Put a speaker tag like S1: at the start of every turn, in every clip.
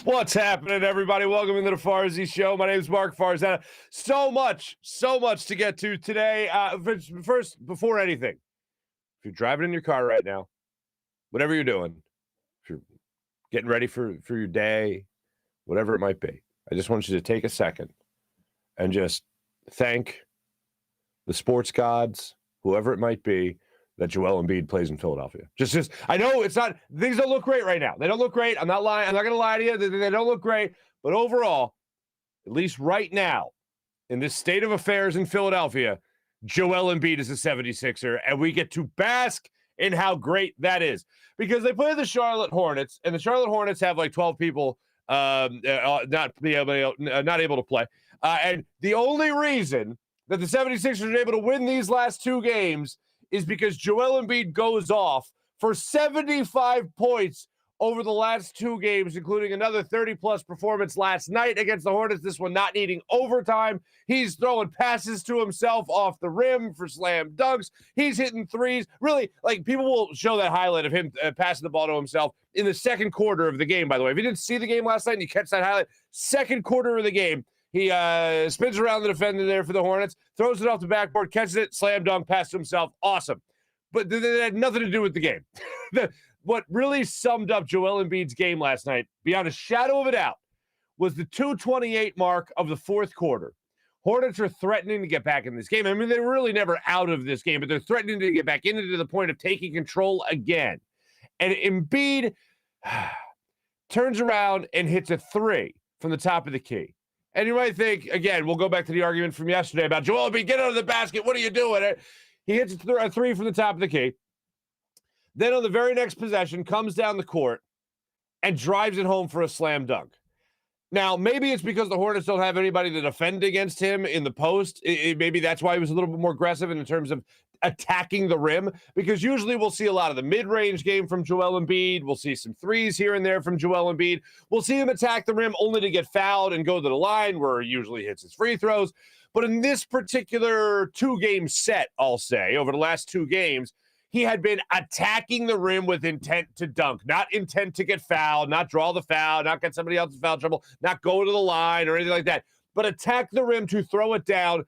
S1: What's happening, everybody? Welcome into the Farzy Show. My name is Marc Farzana. So much to get to today. First, before anything, if you're driving in your car right now, whatever you're doing, if you're getting ready for your day, whatever it might be, I just want you to take a second and just thank the sports gods, whoever it might be, that Joel Embiid plays in Philadelphia. Just, I know it's not, things don't look great right now. They don't look great. I'm not lying. I'm not going to lie to you. They don't look great. But overall, at least right now, in this state of affairs in Philadelphia, Joel Embiid is a 76er, and we get to bask in how great that is. Because they play the Charlotte Hornets, and the Charlotte Hornets have like 12 people not able to play. And the only reason that the 76ers are able to win these last two games is because Joel Embiid goes off for 75 points over the last two games, including another 30-plus performance last night against the Hornets, this one not needing overtime. He's throwing passes to himself off the rim for slam dunks. He's hitting threes. Really, like, people will show that highlight of him passing the ball to himself in the second quarter of the game, by the way. If you didn't see the game last night and you catch that highlight, second quarter of the game, he spins around the defender there for the Hornets, throws it off the backboard, catches it, slam dunk, pass to himself. Awesome. But that had nothing to do with the game. What really summed up Joel Embiid's game last night, beyond a shadow of a doubt, was the 2:28 mark of the fourth quarter. Hornets are threatening to get back in this game. I mean, they were really never out of this game, but they're threatening to get back into to the point of taking control again. And Embiid turns around and hits a three from the top of the key. And you might think, again, we'll go back to the argument from yesterday about Joel Embiid, get out of the basket. What are you doing? He hits a three from the top of the key. Then on the very next possession, comes down the court and drives it home for a slam dunk. Now, maybe it's because the Hornets don't have anybody to defend against him in the post. Maybe that's why he was a little bit more aggressive in terms of attacking the rim, because usually we'll see a lot of the mid-range game from Joel Embiid. We'll see some threes here and there from Joel Embiid. We'll see him attack the rim only to get fouled and go to the line where he usually hits his free throws. But in this particular two-game set, I'll say, over the last two games, he had been attacking the rim with intent to dunk, not intent to get fouled, not draw the foul, not get somebody else in foul trouble, not go to the line or anything like that, but attack the rim to throw it down,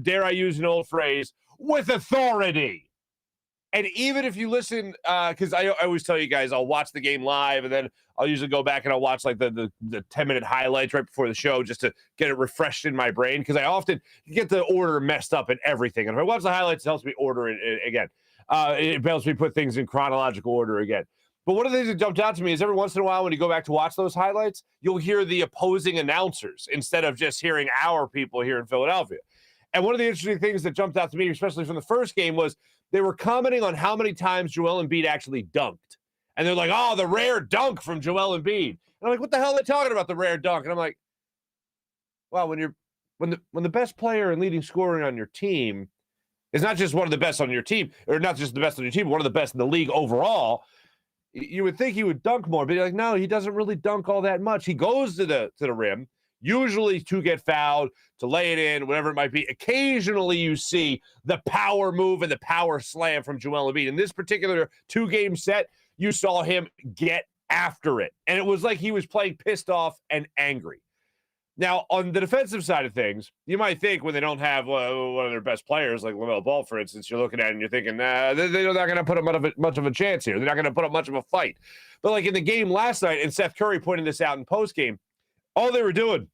S1: dare I use an old phrase, with authority. And even if you listen, because I always tell you guys, I'll watch the game live, and then I'll usually go back and I'll watch like the 10-minute highlights right before the show just to get it refreshed in my brain, because I often get the order messed up and everything. And if I watch the highlights, it helps me order it again. It helps me put things in chronological order again. But one of the things that jumped out to me is every once in a while when you go back to watch those highlights, you'll hear the opposing announcers instead of just hearing our people here in Philadelphia. And one of the interesting things that jumped out to me, especially from the first game, was they were commenting on how many times Joel Embiid actually dunked. And they're like, oh, the rare dunk from Joel Embiid. And I'm like, what the hell are they talking about, the rare dunk? And I'm like, well, when the best player and leading scorer on your team is not just one of the best on your team, or not just the best on your team, one of the best in the league overall, you would think he would dunk more, but you're like, no, he doesn't really dunk all that much. He goes to the rim, usually to get fouled, to lay it in, whatever it might be. Occasionally you see the power move and the power slam from Joel Embiid. In this particular two-game set, you saw him get after it. And it was like he was playing pissed off and angry. Now, on the defensive side of things, you might think when they don't have one of their best players, like LaMelo Ball, for instance, you're looking at it and you're thinking, they're not going to put up much of a chance here. They're not going to put up much of a fight. But like in the game last night, and Seth Curry pointed this out in postgame, all they were doing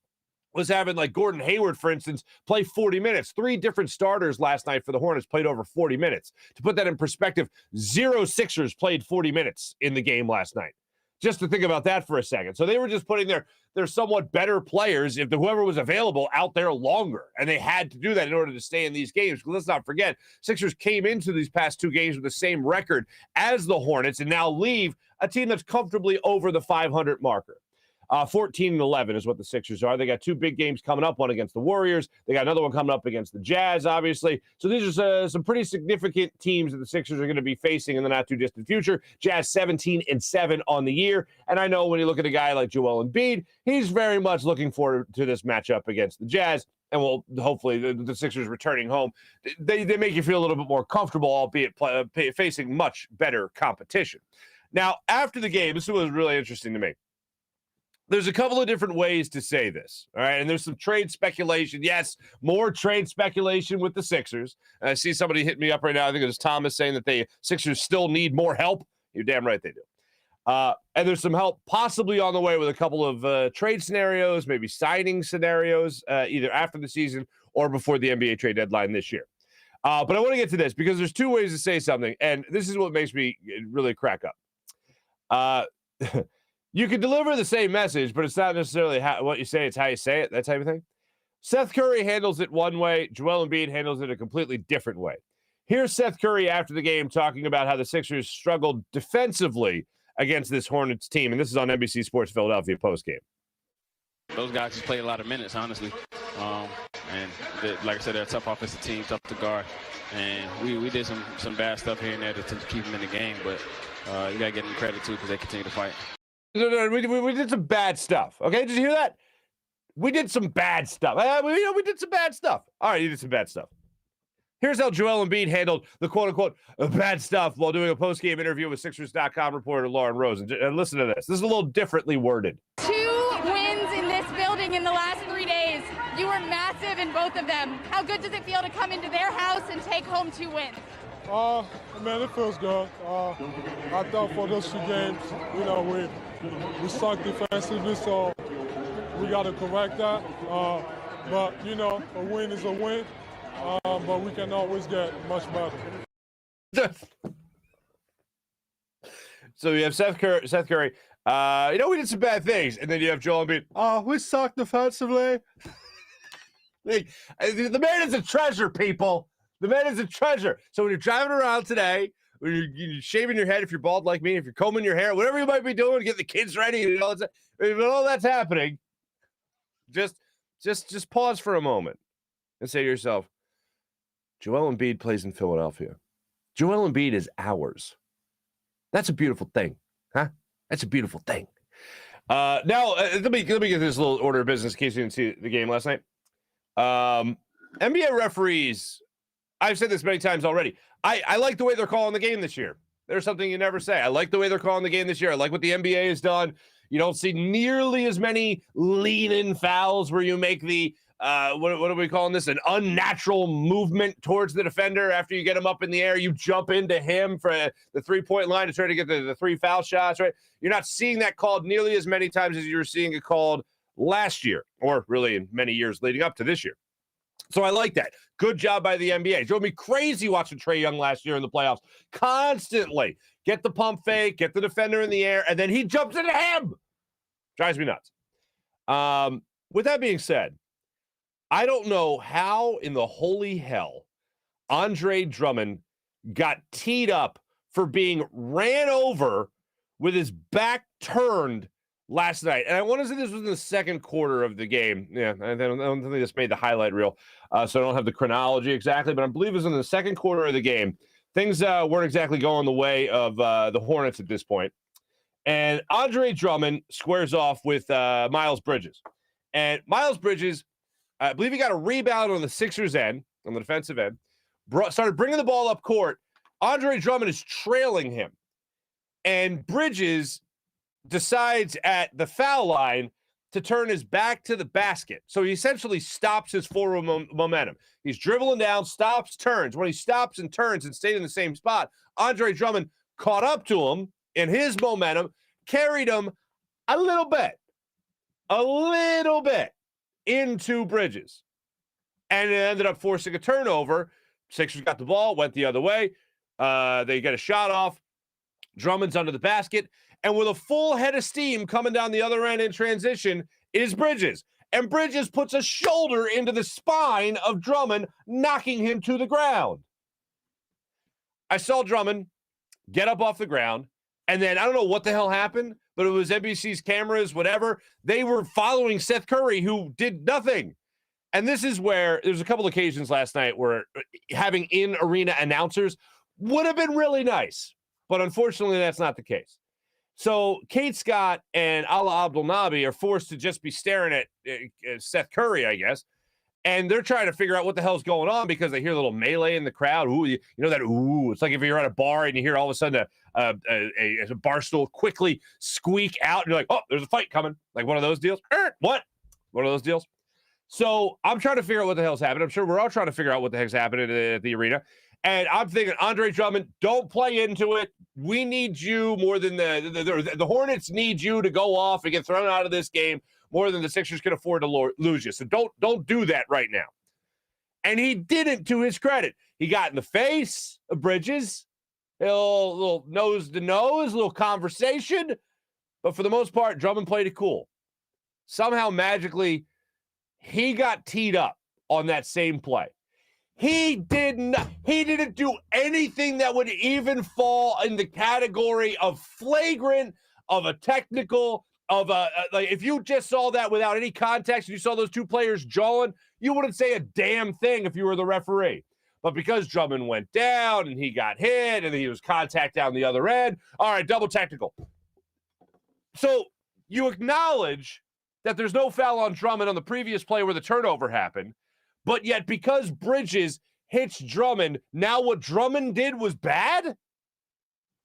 S1: was having like Gordon Hayward, for instance, play 40 minutes. 3 different starters last night for the Hornets played over 40 minutes. To put that in perspective, 0 Sixers played 40 minutes in the game last night. Just to think about that for a second. So they were just putting their somewhat better players, if whoever was available, out there longer. And they had to do that in order to stay in these games. Let's not forget, Sixers came into these past 2 games with the same record as the Hornets and now leave a team that's comfortably over the 500 marker. 14-11 is what the Sixers are. They got 2 big games coming up, one against the Warriors. They got another one coming up against the Jazz, obviously. So these are some pretty significant teams that the Sixers are going to be facing in the not-too-distant future. Jazz 17-7 on the year. And I know when you look at a guy like Joel Embiid, he's very much looking forward to this matchup against the Jazz. And well, hopefully the Sixers returning home, they make you feel a little bit more comfortable, albeit facing much better competition. Now, after the game, this was really interesting to me. there's a couple of different ways to say this, all right? And there's some trade speculation. Yes, more trade speculation with the Sixers. I see somebody hit me up right now. I think it was Thomas saying that the Sixers still need more help. You're damn right they do. And there's some help possibly on the way with a couple of trade scenarios, maybe signing scenarios, either after the season or before the NBA trade deadline this year. But I want to get to this because there's two ways to say something, and this is what makes me really crack up. You can deliver the same message, but it's not necessarily what you say, it's how you say it, that type of thing. Seth Curry handles it one way. Joel Embiid handles it a completely different way. Here's Seth Curry after the game talking about how the Sixers struggled defensively against this Hornets team, and this is on NBC Sports Philadelphia postgame.
S2: Those guys just play a lot of minutes, honestly. Like I said, they're a tough offensive team, tough to guard. And we did some bad stuff here and there to keep them in the game, but you got to give them credit, too, because they continue to fight.
S1: No, we did some bad stuff. Okay, did you hear that? We did some bad stuff. We did some bad stuff. All right, you did some bad stuff. Here's how Joel Embiid handled the quote-unquote bad stuff while doing a post-game interview with Sixers.com reporter Lauren Rose. And listen to this. This is a little differently worded.
S3: 2 wins in this building in the last 3 days. You were massive in both of them. How good does it feel to come into their house and take home 2 wins?
S4: Man, it feels good. I thought for those 2 games, we sucked defensively, so we got to correct that. But a win is a win, but we can always get much better.
S1: So you have Seth Curry. We did some bad things, and then you have Joel Embiid. We sucked defensively. The man is a treasure, people. The man is a treasure. So when you're driving around today, when you're shaving your head, if you're bald like me, if you're combing your hair, whatever you might be doing, get the kids ready, when all that's happening, just pause for a moment and say to yourself, Joel Embiid plays in Philadelphia. Joel Embiid is ours. That's a beautiful thing, huh? That's a beautiful thing. Now, let me get this little order of business in case you didn't see the game last night. NBA referees, I've said this many times already. I like the way they're calling the game this year. There's something you never say. I like the way they're calling the game this year. I like what the NBA has done. You don't see nearly as many lean-in fouls where you make the, what are we calling this? An unnatural movement towards the defender after you get him up in the air. You jump into him for the three-point line to try to get the 3 foul shots, right? You're not seeing that called nearly as many times as you were seeing it called last year, or really in many years leading up to this year. So I like that. Good job by the NBA. It drove me crazy watching Trae Young last year in the playoffs. Constantly get the pump fake, get the defender in the air, and then he jumps into him. Drives me nuts. With that being said, I don't know how in the holy hell Andre Drummond got teed up for being ran over with his back turned last night. And I want to say this was in the second quarter of the game. Yeah, I don't think this made the highlight reel, so I don't have the chronology exactly, but I believe it was in the second quarter of the game. Things weren't exactly going the way of the Hornets at this point. And Andre Drummond squares off with Miles Bridges. And Miles Bridges, I believe he got a rebound on the Sixers' end, on the defensive end, started bringing the ball up court. Andre Drummond is trailing him. And Bridges decides at the foul line to turn his back to the basket. So he essentially stops his forward momentum. He's dribbling down, stops, turns. When he stops and turns and stayed in the same spot, Andre Drummond caught up to him in his momentum, carried him a little bit into Bridges. And it ended up forcing a turnover. Sixers got the ball, went the other way. They get a shot off. Drummond's under the basket. And with a full head of steam coming down the other end in transition is Bridges. And Bridges puts a shoulder into the spine of Drummond, knocking him to the ground. I saw Drummond get up off the ground, and then I don't know what the hell happened, but it was NBC's cameras, whatever. They were following Seth Curry, who did nothing. And this is where there's a couple occasions last night where having in-arena announcers would have been really nice. But unfortunately, that's not the case. So Kate Scott and Ala Abdel Nabi are forced to just be staring at Seth Curry, I guess. And they're trying to figure out what the hell's going on because they hear a little melee in the crowd. Ooh, you know that ooh. It's like if you're at a bar and you hear all of a sudden a bar stool quickly squeak out, and you're like, oh, there's a fight coming. Like one of those deals. What? One of those deals. So I'm trying to figure out what the hell's happening. I'm sure we're all trying to figure out what the heck's happening at the arena. And I'm thinking, Andre Drummond, don't play into it. We need you more than the Hornets need you to go off and get thrown out of this game more than the Sixers can afford to lose you. So don't do that right now. And he didn't, to his credit. He got in the face of Bridges, a little nose to nose, a little conversation. But for the most part, Drummond played it cool. Somehow, magically, he got teed up on that same play. He didn't do anything that would even fall in the category of flagrant, of a technical, of like if you just saw that without any context and you saw those two players jawing, you wouldn't say a damn thing if you were the referee. But because Drummond went down and he got hit and he was contact down the other end, all right, double technical. So you acknowledge that there's no foul on Drummond on the previous play where the turnover happened, but yet because Bridges hits Drummond, now what Drummond did was bad?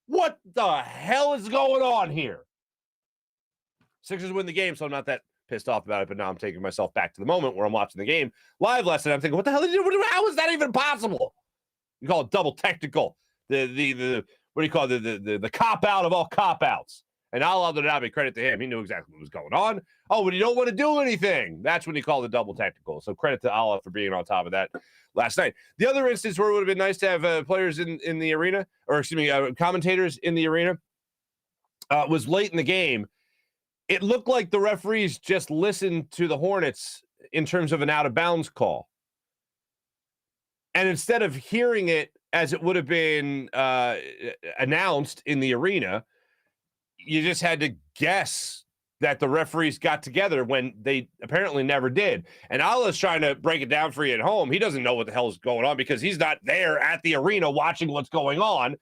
S1: What the hell is going on here? Sixers win the game, so I'm not that pissed off about it, but now I'm taking myself back to the moment where I'm watching the game live lesson. I'm thinking, what the hell did you do? How is that even possible? You call it double technical. The what do you call it? The cop out of all cop outs. And I'll be credit to him. He knew exactly what was going on. Oh, but you don't want to do anything. That's when you call the double technical. So credit to Allah for being on top of that last night. The other instance where it would have been nice to have players in the arena, or excuse me, commentators in the arena, was late in the game. It looked like the referees just listened to the Hornets in terms of an out-of-bounds call. And instead of hearing it as it would have been announced in the arena, you just had to guess that the referees got together when they apparently never did. And Allah's trying to break it down for you at home. He doesn't know what the hell is going on because he's not there at the arena watching what's going on.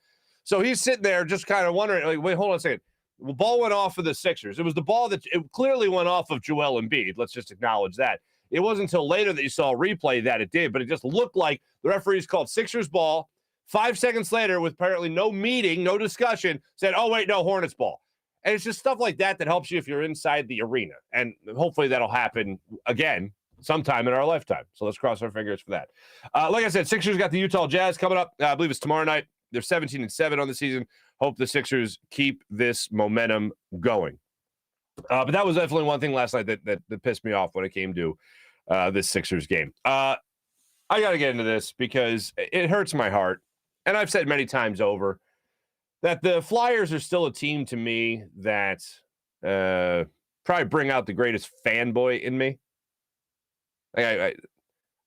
S1: So he's sitting there just kind of wondering, like, wait, hold on a second. The ball went off of the Sixers. It was the ball that it clearly went off of Joel Embiid. Let's just acknowledge that. It wasn't until later that you saw a replay that it did, but it just looked like the referees called Sixers ball. 5 seconds later, with apparently no meeting, no discussion, said, oh, wait, no, Hornets ball. And it's just stuff like that that helps you if you're inside the arena. And hopefully that'll happen again sometime in our lifetime. So let's cross our fingers for that. Like I said, Sixers got the Utah Jazz coming up. I believe it's tomorrow night. They're 17-7 on the season. Hope the Sixers keep this momentum going. But that was definitely one thing last night that pissed me off when it came to this Sixers game. I got to get into this because it hurts my heart. And I've said many times over that the Flyers are still a team to me that probably bring out the greatest fanboy in me. I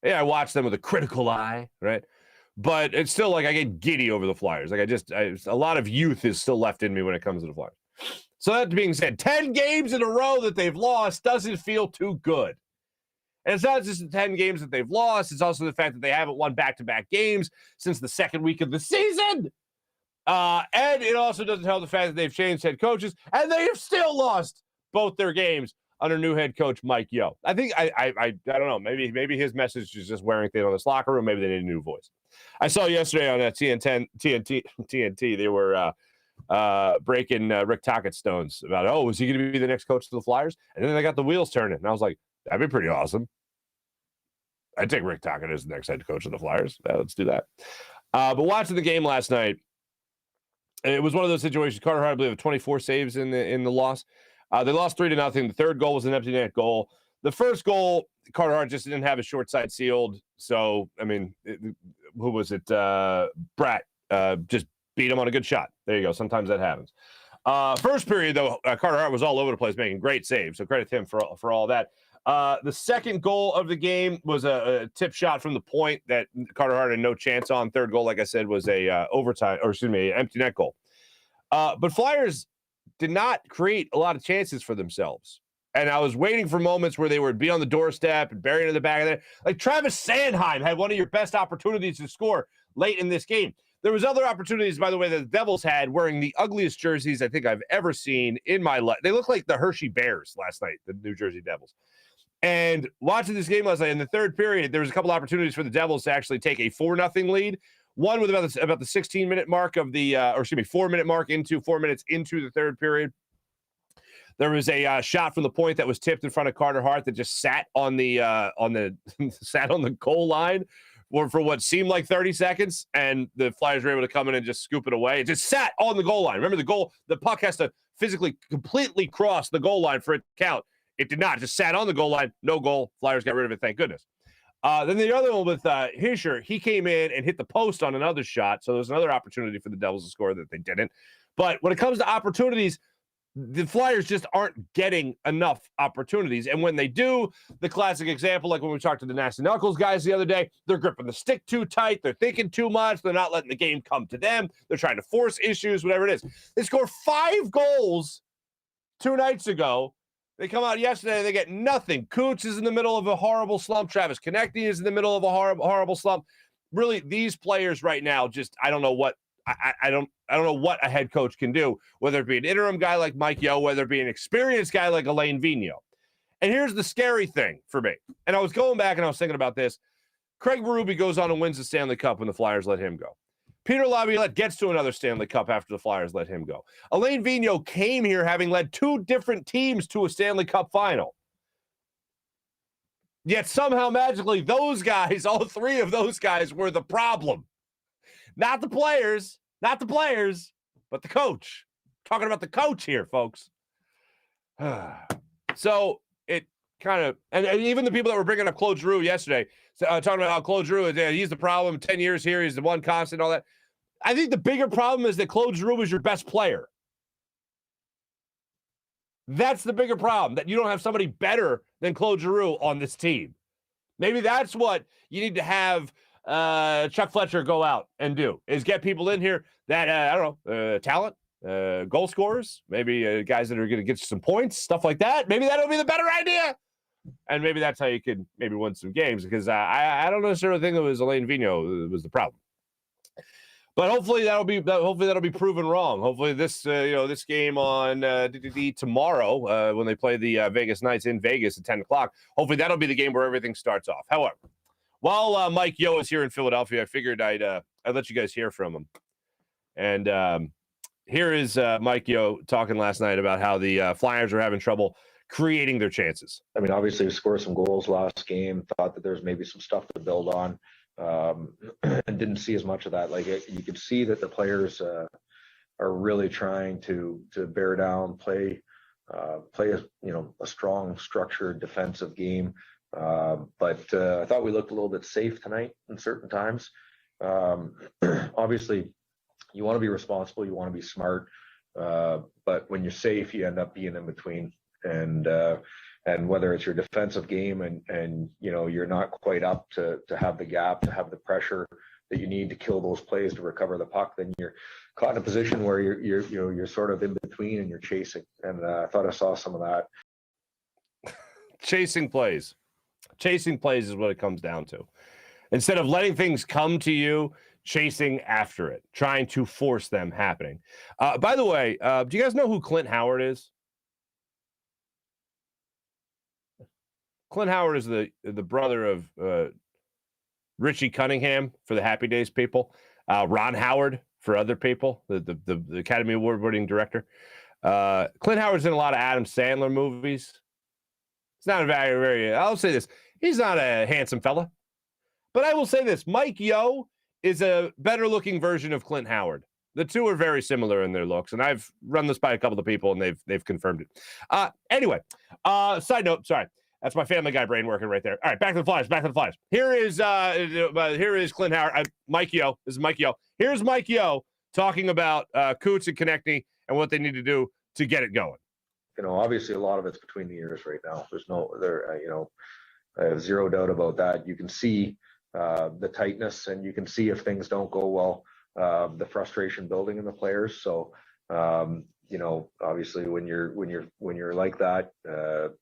S1: watch them with a critical eye, right? But it's still like I get giddy over the Flyers. Like a lot of youth is still left in me when it comes to the Flyers. So that being said, 10 games in a row that they've lost doesn't feel too good. And it's not just the 10 games that they've lost. It's also the fact that they haven't won back-to-back games since the second week of the season. And it also doesn't help the fact that they've changed head coaches, and they have still lost both their games under new head coach Mike Yeo. I think I don't know. Maybe his message is just wearing thin on this locker room. Maybe they need a new voice. I saw yesterday on TNT they were breaking Rick Tockett's stones about, oh, is he going to be the next coach of the Flyers? And then they got the wheels turning, and I was like, that'd be pretty awesome. I'd take Rick Tocchet as the next head coach of the Flyers. Let's do that. But watching the game last night, it was one of those situations. Carter Hart, I believe, had 24 saves in the loss. They lost 3-0. The third goal was an empty net goal. The first goal, Carter Hart just didn't have his short side sealed. So, I mean, who was it? Bratt just beat him on a good shot. There you go. Sometimes that happens. First period, though, Carter Hart was all over the place making great saves. So credit to him for all that. The second goal of the game was a tip shot from the point that Carter Hart had no chance on. Third goal, like I said, was a empty net goal. But Flyers did not create a lot of chances for themselves. And I was waiting for moments where they would be on the doorstep and buried in the back of there. Like Travis Sanheim had one of your best opportunities to score late in this game. There was other opportunities, by the way, that the Devils had wearing the ugliest jerseys I think I've ever seen in my life. They look like the Hershey Bears last night, the New Jersey Devils. And watching this game last night, in the third period, there was a couple opportunities for the Devils to actually take a 4-0 lead. One with about the 16-minute mark of the, 4-minute mark into 4 minutes into the third period. There was a shot from the point that was tipped in front of Carter Hart that just sat on the sat on the goal line for what seemed like 30 seconds, and the Flyers were able to come in and just scoop it away. It just sat on the goal line. Remember, the puck has to physically completely cross the goal line for it to count. It did not. It just sat on the goal line. No goal. Flyers got rid of it. Thank goodness. Then the other one with Hischier, he came in and hit the post on another shot. So there was another opportunity for the Devils to score that they didn't. But when it comes to opportunities, the Flyers just aren't getting enough opportunities. And when they do, the classic example, like when we talked to the Nasty Knuckles guys the other day, they're gripping the stick too tight. They're thinking too much. They're not letting the game come to them. They're trying to force issues, whatever it is. They scored 5 goals 2 nights ago. They come out yesterday, they get nothing. Coots is in the middle of a horrible slump. Travis Konecny is in the middle of a horrible slump. Really, these players right now, just I don't know what I don't know what a head coach can do, whether it be an interim guy like Mike Yeo, whether it be an experienced guy like Alain Vigneault. And here's the scary thing for me. And I was going back and I was thinking about this. Craig Berube goes on and wins the Stanley Cup when the Flyers let him go. Peter Laviolette gets to another Stanley Cup after the Flyers let him go. Alain Vigneault came here having led 2 different teams to a Stanley Cup final. Yet somehow magically those guys, all 3 of those guys were the problem. Not the players, but the coach. Talking about the coach here, folks. So it kind of, and even the people that were bringing up Claude Giroux yesterday, talking about how Claude Giroux, he's the problem, 10 years here, he's the one constant, all that. I think the bigger problem is that Claude Giroux is your best player. That's the bigger problem, that you don't have somebody better than Claude Giroux on this team. Maybe that's what you need to have Chuck Fletcher go out and do, is get people in here that, talent, goal scorers, maybe guys that are going to get you some points, stuff like that. Maybe that'll be the better idea. And maybe that's how you could maybe win some games, because I don't necessarily think it was Alain Vigneault was the problem. But hopefully that'll be proven wrong. Hopefully this game on tomorrow when they play the Vegas Knights in Vegas at 10 o'clock, hopefully that'll be the game where everything starts off. However, while Mike Yeo is here in Philadelphia, I figured I'd let you guys hear from him. And here is Mike Yeo talking last night about how the Flyers are having trouble creating their chances.
S5: I mean, obviously we scored some goals last game, thought that there's maybe some stuff to build on, and didn't see as much of that. Like you could see that the players are really trying to bear down, play a strong, structured defensive game. But I thought we looked a little bit safe tonight in certain times. Obviously, you want to be responsible, you want to be smart, but when you're safe, you end up being in between. And whether it's your defensive game and you're not quite up to have the gap, to have the pressure that you need to kill those plays to recover the puck, then you're caught in a position where you're sort of in between and you're chasing. And I thought I saw some of that.
S1: Chasing plays is what it comes down to. Instead of letting things come to you, chasing after it, trying to force them happening. By the way, do you guys know who Clint Howard is? Clint Howard is the brother of Richie Cunningham for the Happy Days people, Ron Howard for other people, the Academy Award-winning director. Clint Howard's in a lot of Adam Sandler movies. It's not a very, I'll say this, he's not a handsome fella. But I will say this, Mike Yeo is a better-looking version of Clint Howard. The two are very similar in their looks, and I've run this by a couple of people, and they've confirmed it. Anyway, side note, sorry. That's my Family Guy brain working right there. All right, back to the Flyers. Here is Clint Howard, Mike Yeo. This is Mike Yeo. Here's Mike Yeo talking about Coots and Konecny and what they need to do to get it going.
S5: Obviously a lot of it's between the ears right now. I have zero doubt about that. You can see the tightness, and you can see if things don't go well, the frustration building in the players. So, obviously when you're like that,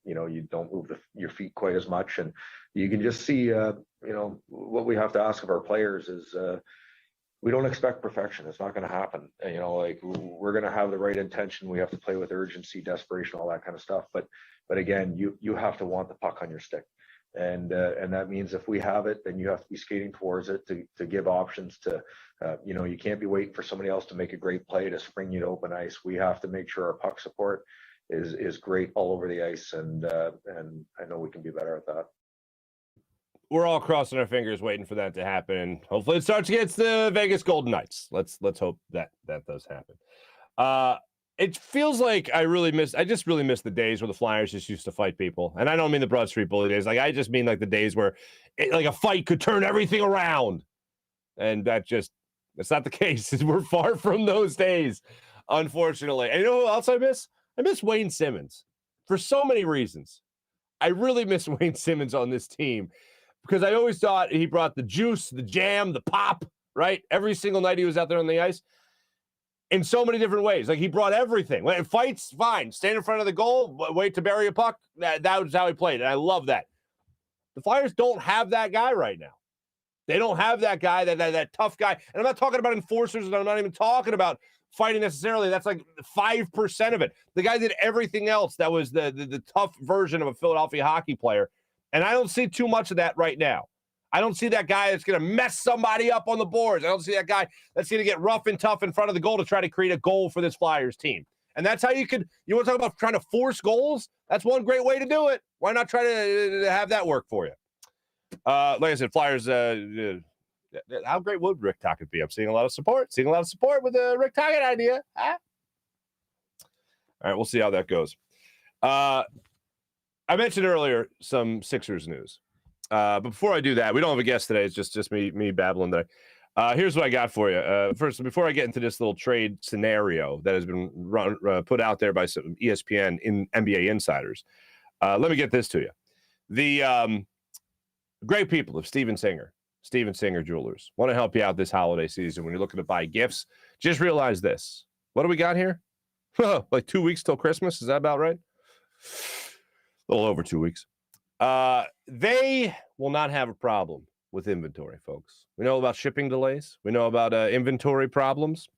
S5: you don't move your feet quite as much, and you can just see, what we have to ask of our players is, we don't expect perfection. It's not going to happen. You know, like we're going to have the right intention. We have to play with urgency, desperation, all that kind of stuff. But again, you have to want the puck on your stick. And that means if we have it, then you have to be skating towards it to give options to, you know, you can't be waiting for somebody else to make a great play to spring you to open ice. We have to make sure our puck support is great all over the ice. And I know we can be better at that.
S1: We're all crossing our fingers waiting for that to happen. Hopefully it starts against the Vegas Golden Knights. Let's hope that does happen. It feels like I just really miss the days where the Flyers just used to fight people. And I don't mean the Broad Street Bully days. Like, I just mean like the days where like a fight could turn everything around. And that's not the case. We're far from those days, unfortunately. And you know who else I miss? I miss Wayne Simmons for so many reasons. I really miss Wayne Simmons on this team because I always thought he brought the juice, the jam, the pop, right? Every single night he was out there on the ice. In so many different ways. Like, he brought everything. When it fights, fine. Stand in front of the goal, wait to bury a puck. That was how he played, and I love that. The Flyers don't have that guy right now. They don't have that guy, that tough guy. And I'm not talking about enforcers, and I'm not even talking about fighting necessarily. That's like 5% of it. The guy did everything else that was the tough version of a Philadelphia hockey player, and I don't see too much of that right now. I don't see that guy that's going to mess somebody up on the boards. I don't see that guy that's going to get rough and tough in front of the goal to try to create a goal for this Flyers team. And that's how you want to talk about trying to force goals? That's one great way to do it. Why not try to have that work for you? Like I said, Flyers, how great would Rick Tocchet be? I'm seeing a lot of support with the Rick Tocchet idea. Huh? All right, we'll see how that goes. I mentioned earlier some Sixers news. But before I do that, we don't have a guest today. It's just me babbling today. Here's what I got for you. First, before I get into this little trade scenario that has been put out there by some ESPN NBA insiders, let me get this to you. The great people of Steven Singer Jewelers want to help you out this holiday season when you're looking to buy gifts. Just realize this. What do we got here? Like 2 weeks till Christmas. Is that about right? A little over 2 weeks. They will not have a problem with inventory, folks. We know about shipping delays. We know about inventory problems.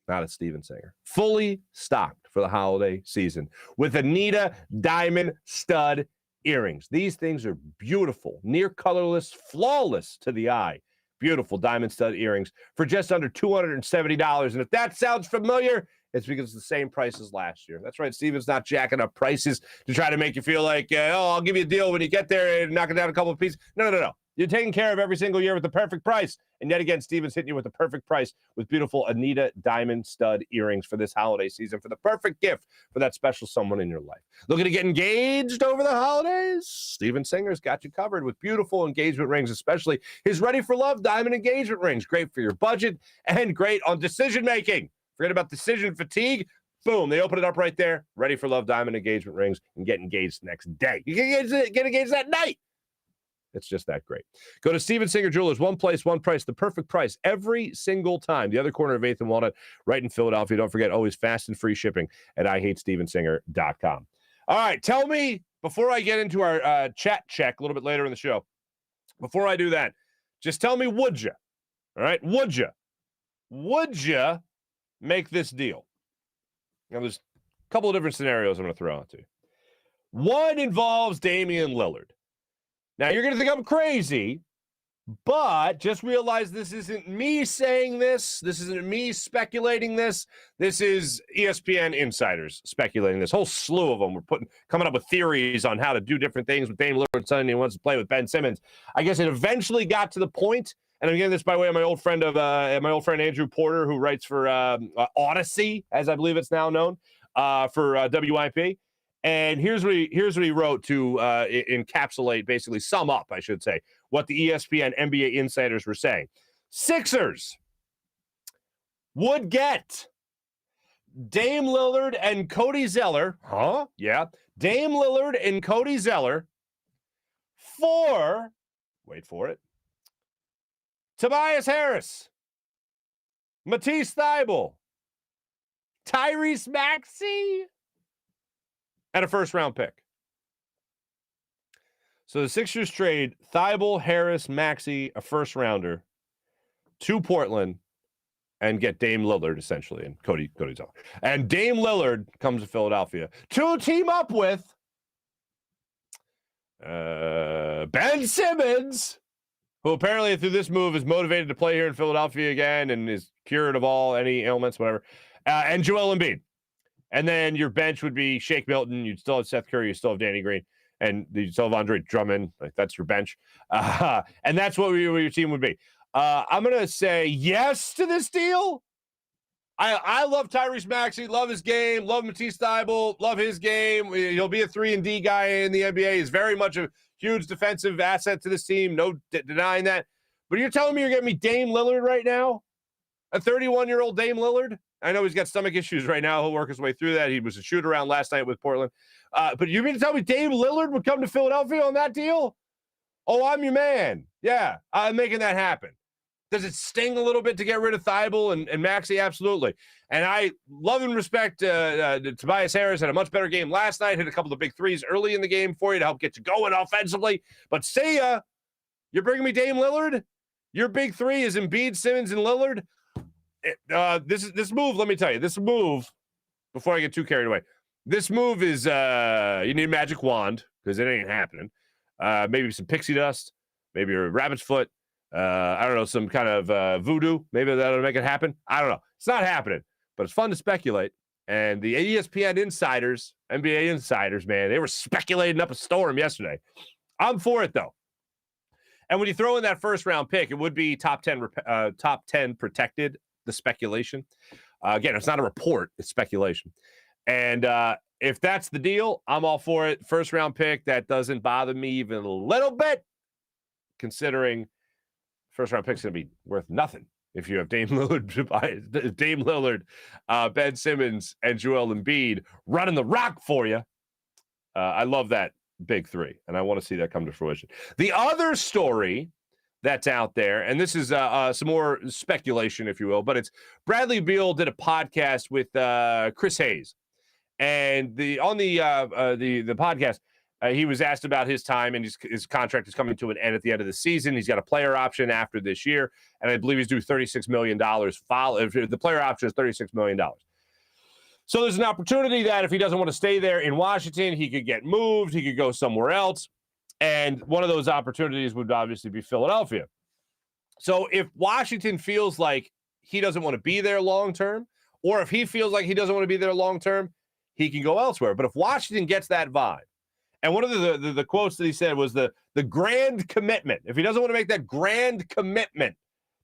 S1: Not at Steven Singer. Fully stocked for the holiday season with Anita diamond stud earrings. These things are beautiful, near colorless, flawless to the eye. Beautiful diamond stud earrings for just under $270. And if that sounds familiar, it's because it's the same price as last year. That's right. Steven's not jacking up prices to try to make you feel like, I'll give you a deal when you get there and knock it down a couple of pieces. No. You're taken care of every single year with the perfect price. And yet again, Steven's hitting you with the perfect price with beautiful Anita diamond stud earrings for this holiday season, for the perfect gift for that special someone in your life. Looking to get engaged over the holidays? Steven Singer's got you covered with beautiful engagement rings, especially his Ready for Love diamond engagement rings. Great for your budget and great on decision-making. Forget about decision fatigue. Boom, they open it up right there. Ready for Love diamond engagement rings and get engaged next day. You can get engaged that night. It's just that great. Go to Steven Singer Jewelers. One place, one price, the perfect price every single time. The other corner of 8th and Walnut, right in Philadelphia. Don't forget, always fast and free shipping at IHateStevenSinger.com. All right, tell me, before I get into our chat check a little bit later in the show, before I do that, just tell me, would you? All right, would you make this deal? Now, there's a couple of different scenarios I'm going to throw out to you. One involves Damian Lillard. Now, you're going to think I'm crazy, but just realize this isn't me saying this. This isn't me speculating this. This is ESPN insiders speculating this. Whole slew of them were coming up with theories on how to do different things with Dame Lillard saying he wants to play with Ben Simmons. I guess it eventually got to the point, and I'm getting this by way of my old friend Andrew Porter, who writes for Odyssey, as I believe it's now known, for WIP. And here's what he wrote to encapsulate, basically sum up, I should say, what the ESPN NBA insiders were saying. Sixers would get Dame Lillard and Cody Zeller. Huh? Yeah. Dame Lillard and Cody Zeller for, wait for it, Tobias Harris, Matisse Thybulle, Tyrese Maxey, and a first-round pick. So the Sixers trade Thybulle, Harris, Maxey, a first-rounder to Portland and get Dame Lillard, essentially, and Cody's on. And Dame Lillard comes to Philadelphia to team up with Ben Simmons, who apparently through this move is motivated to play here in Philadelphia again and is cured of any ailments, whatever, and Joel Embiid. And then your bench would be Shake Milton. You'd still have Seth Curry. You still have Danny Green. And you still have Andre Drummond. Like, that's your bench. And that's what your team would be. I'm going to say yes to this deal. I love Tyrese Maxey, love his game, love Matisse Thybulle, love his game. He'll be a 3-and-D guy in the NBA. He's very much a huge defensive asset to this team. No denying that. But you're telling me you're getting me Dame Lillard right now? A 31-year-old Dame Lillard? I know he's got stomach issues right now. He'll work his way through that. He was a shoot-around last night with Portland. But you mean to tell me Dame Lillard would come to Philadelphia on that deal? Oh, I'm your man. Yeah, I'm making that happen. Does it sting a little bit to get rid of Thybulle and Maxey? Absolutely. And I love and respect Tobias Harris. Had a much better game last night. Hit a couple of big threes early in the game for you to help get you going offensively. But see ya. You're bringing me Dame Lillard? Your big three is Embiid, Simmons, and Lillard? This move, let me tell you, this move, before I get too carried away, this move is you need a magic wand because it ain't happening. Maybe some pixie dust, maybe a rabbit's foot. I don't know, some kind of voodoo. Maybe that'll make it happen. I don't know. It's not happening, but it's fun to speculate. And the ESPN insiders, NBA insiders, man, they were speculating up a storm yesterday. I'm for it, though. And when you throw in that first-round pick, it would be top 10 protected, the speculation. Again, it's not a report. It's speculation. And if that's the deal, I'm all for it. First-round pick, that doesn't bother me even a little bit, considering first-round pick's going to be worth nothing if you have Dame Lillard, Ben Simmons, and Joel Embiid running the rock for you. I love that big three, and I want to see that come to fruition. The other story that's out there, and this is some more speculation, if you will, but it's Bradley Beal did a podcast with Chris Hayes, and on the podcast, he was asked about his time, and his contract is coming to an end at the end of the season. He's got a player option after this year, and I believe he's due $36 million. The player option is $36 million. So there's an opportunity that if he doesn't want to stay there in Washington, he could get moved. He could go somewhere else. And one of those opportunities would obviously be Philadelphia. So if Washington feels like he doesn't want to be there long-term, or if he feels like he doesn't want to be there long-term, he can go elsewhere. But if Washington gets that vibe, and one of the quotes that he said was the grand commitment. If he doesn't want to make that grand commitment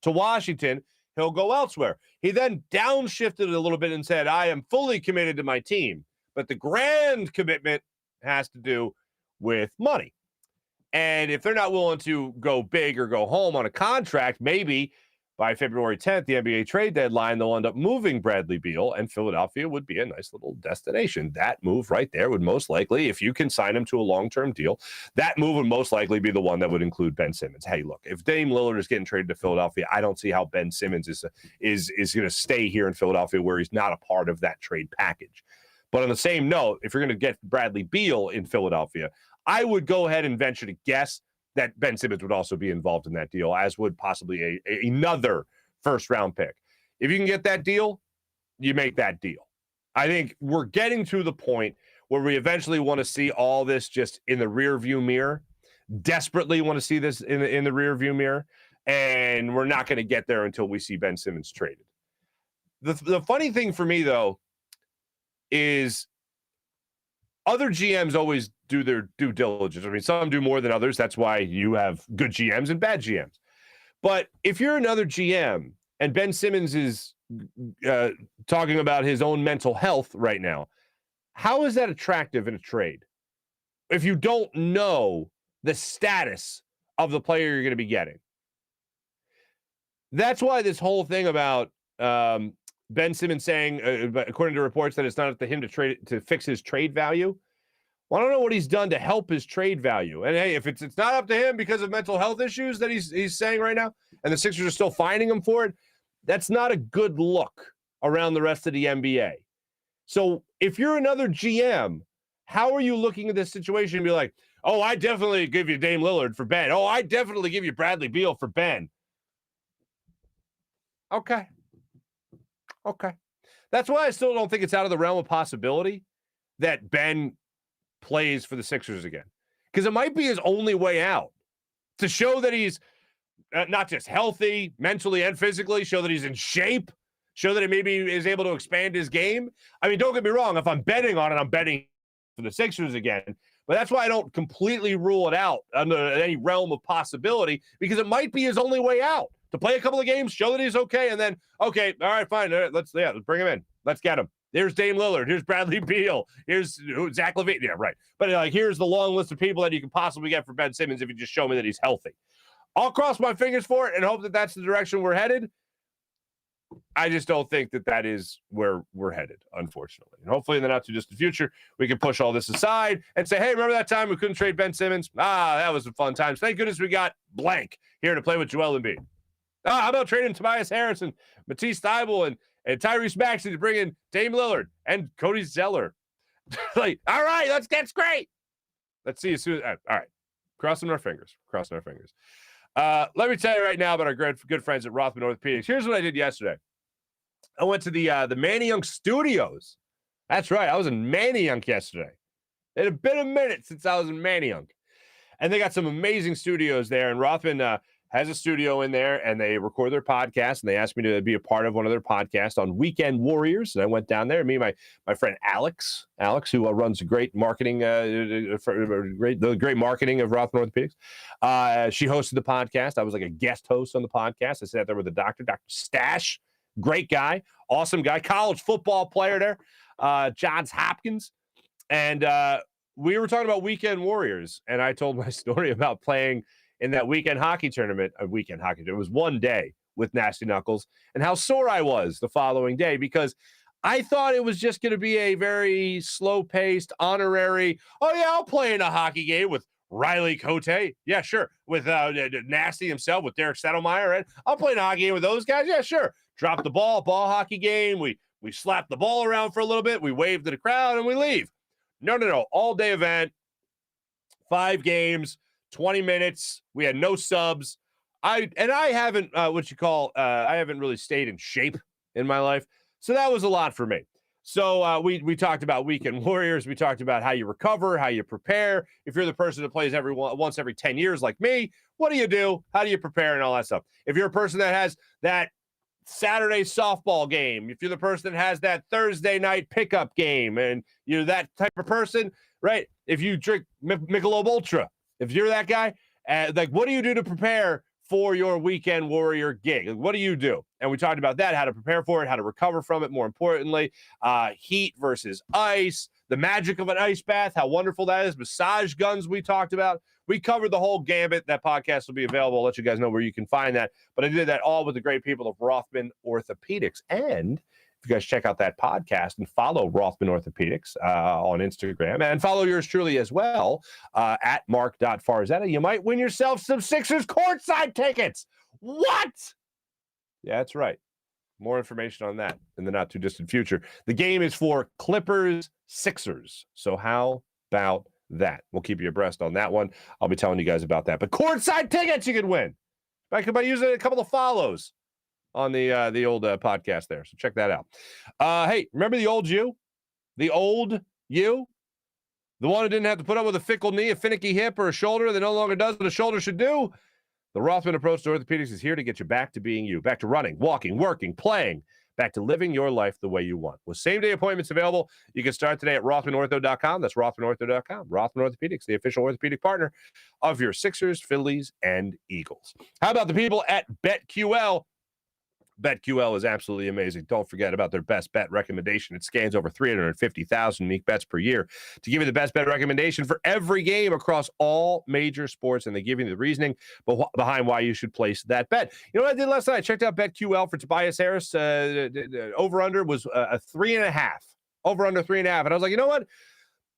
S1: to Washington, he'll go elsewhere. He then downshifted it a little bit and said, I am fully committed to my team, but the grand commitment has to do with money. And if they're not willing to go big or go home on a contract, maybe by February 10th, the NBA trade deadline, they'll end up moving Bradley Beal, and Philadelphia would be a nice little destination. That move right there would most likely, if you can sign him to a long-term deal, that move would most likely be the one that would include Ben Simmons. Hey, look, if Dame Lillard is getting traded to Philadelphia, I don't see how Ben Simmons is going to stay here in Philadelphia where he's not a part of that trade package. But on the same note, if you're going to get Bradley Beal in Philadelphia, I would go ahead and venture to guess that Ben Simmons would also be involved in that deal, as would possibly another first-round pick. If you can get that deal, you make that deal. I think we're getting to the point where we eventually want to see all this just in the rearview mirror, desperately want to see this in the rearview mirror, and we're not going to get there until we see Ben Simmons traded. The funny thing for me, though, is other GMs always do their due diligence. I mean, some do more than others. That's why you have good GMs and bad GMs. But if you're another GM and Ben Simmons is talking about his own mental health right now, how is that attractive in a trade if you don't know the status of the player you're going to be getting? That's why this whole thing about Ben Simmons saying, according to reports, that it's not up to him to fix his trade value. Well, I don't know what he's done to help his trade value. And hey, if it's not up to him because of mental health issues that he's saying right now, and the Sixers are still finding him for it, that's not a good look around the rest of the NBA. So if you're another GM, how are you looking at this situation and be like, oh, I definitely give you Dame Lillard for Ben. Oh, I definitely give you Bradley Beal for Ben. Okay. Okay. That's why I still don't think it's out of the realm of possibility that Ben plays for the Sixers again. Because it might be his only way out to show that he's not just healthy, mentally and physically, show that he's in shape, show that he maybe is able to expand his game. I mean, don't get me wrong. If I'm betting on it, I'm betting for the Sixers again. But that's why I don't completely rule it out under any realm of possibility, because it might be his only way out to play a couple of games, show that he's okay, and then, okay, all right, fine. All right, let's bring him in. Let's get him. There's Dame Lillard. Here's Bradley Beal. Here's Zach LaVine. Yeah, right. But here's the long list of people that you can possibly get for Ben Simmons if you just show me that he's healthy. I'll cross my fingers for it and hope that that's the direction we're headed. I just don't think that is where we're headed, unfortunately. And hopefully in the not-too-distant future, we can push all this aside and say, hey, remember that time we couldn't trade Ben Simmons? That was some fun times. Thank goodness we got blank here to play with Joel Embiid. How about trading Tobias Harris and Matisse Thybulle and Tyrese Maxey to bring in Dame Lillard and Cody Zeller? All right, that's great. Let's see you soon. All right, crossing our fingers. Let me tell you right now about our good friends at Rothman Orthopaedics. Here's what I did yesterday. I went to the Manayunk Studios. That's right, I was in Manayunk yesterday. It had been a minute since I was in Manayunk. And they got some amazing studios there, and Rothman has a studio in there, and they record their podcast, and they asked me to be a part of one of their podcasts on Weekend Warriors, and I went down there. Me and my friend Alex, who runs great marketing, the great marketing of Rothman Orthopaedics. She hosted the podcast. I was like a guest host on the podcast. I sat there with the doctor, Dr. Stash, great guy, awesome guy, college football player there, Johns Hopkins, and we were talking about Weekend Warriors, and I told my story about playing in that weekend hockey tournament. It was one day with Nasty Knuckles, and how sore I was the following day because I thought it was just going to be a very slow-paced, honorary, oh, yeah, I'll play in a hockey game with Riley Cote. Yeah, sure. With Nasty himself, with Derek Settlemeyer. Right? I'll play in a hockey game with those guys. Yeah, sure. Drop the ball hockey game. We slap the ball around for a little bit. We wave to the crowd, and we leave. No. All-day event, 5 games. 20 minutes. We had no subs. I haven't I haven't really stayed in shape in my life. So that was a lot for me. So we talked about Weekend Warriors. We talked about how you recover, how you prepare. If you're the person that plays once every 10 years like me, what do you do? How do you prepare and all that stuff? If you're a person that has that Saturday softball game, if you're the person that has that Thursday night pickup game, and you're that type of person, right? If you drink Michelob Ultra, if you're that guy, what do you do to prepare for your Weekend Warrior gig? What do you do? And we talked about that, how to prepare for it, how to recover from it, more importantly, heat versus ice, the magic of an ice bath, how wonderful that is, massage guns we talked about. We covered the whole gambit. That podcast will be available. I'll let you guys know where you can find that. But I did that all with the great people of Rothman Orthopaedics. And if you guys check out that podcast and follow Rothman Orthopaedics on Instagram, and follow yours truly as well at marc.farzetta, you might win yourself some Sixers courtside tickets. What? Yeah, that's right. More information on that in the not-too-distant future. The game is for Clippers-Sixers. So how about that? We'll keep you abreast on that one. I'll be telling you guys about that. But courtside tickets you can win by using a couple of follows on the old podcast there. So check that out. Hey, remember the old you? The old you? The one who didn't have to put up with a fickle knee, a finicky hip, or a shoulder that no longer does what a shoulder should do? The Rothman approach to orthopedics is here to get you back to being you, back to running, walking, working, playing, back to living your life the way you want. With same-day appointments available, you can start today at RothmanOrtho.com. That's RothmanOrtho.com. Rothman Orthopaedics, the official orthopedic partner of your Sixers, Phillies, and Eagles. How about the people at BetQL? BetQL is absolutely amazing. Don't forget about their best bet recommendation. It scans over 350,000 unique bets per year to give you the best bet recommendation for every game across all major sports, and they give you the reasoning behind why you should place that bet. You know what I did last night? I checked out BetQL for Tobias Harris. Over-under was a 3.5. Over-under 3.5. And I was like, you know what?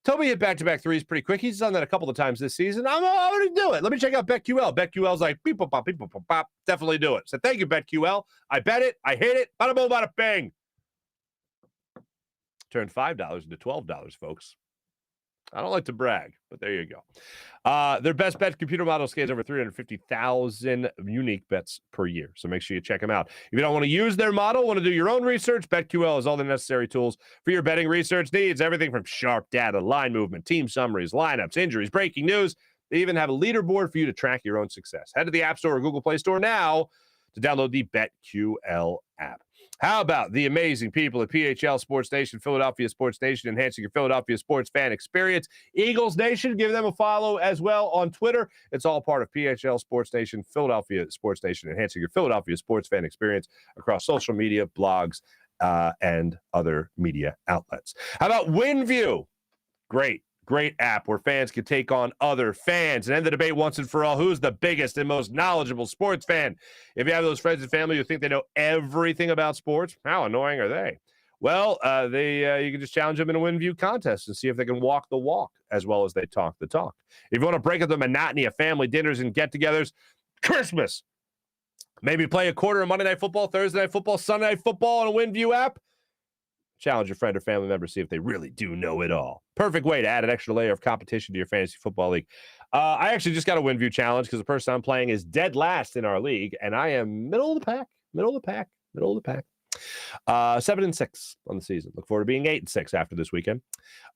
S1: Toby hit back-to-back threes pretty quick. He's done that a couple of times this season. I'm going to do it. Let me check out BetQL. BetQL's like, beep, pop, beep, pop, pop. Definitely do it. So thank you, BetQL. I bet it. I hit it. Bada boom, bada bang. Turned $5 into $12, folks. I don't like to brag, but there you go. Their best bet computer model scans over 350,000 unique bets per year. So make sure you check them out. If you don't want to use their model, want to do your own research, BetQL has all the necessary tools for your betting research needs. Everything from sharp data, line movement, team summaries, lineups, injuries, breaking news. They even have a leaderboard for you to track your own success. Head to the App Store or Google Play Store now to download the BetQL app. How about the amazing people at PHL Sports Nation, Philadelphia Sports Nation, enhancing your Philadelphia sports fan experience? Eagles Nation, give them a follow as well on Twitter. It's all part of PHL Sports Nation, Philadelphia Sports Nation, enhancing your Philadelphia sports fan experience across social media, blogs, and other media outlets. How about WinView? Great app where fans can take on other fans and end the debate once and for all. Who's the biggest and most knowledgeable sports fan? If you have those friends and family who think they know everything about sports, how annoying are they? Well, you can just challenge them in a WinView contest and see if they can walk the walk as well as they talk the talk. If you want to break up the monotony of family dinners and get-togethers, Christmas, maybe play a quarter of Monday Night Football, Thursday Night Football, Sunday Night Football on a WinView app. Challenge your friend or family member, see if they really do know it all. Perfect way to add an extra layer of competition to your fantasy football league. I actually just got a WinView challenge because the person I'm playing is dead last in our league, and I am middle of the pack. 7-6 on the season. Look forward to being 8-6 after this weekend.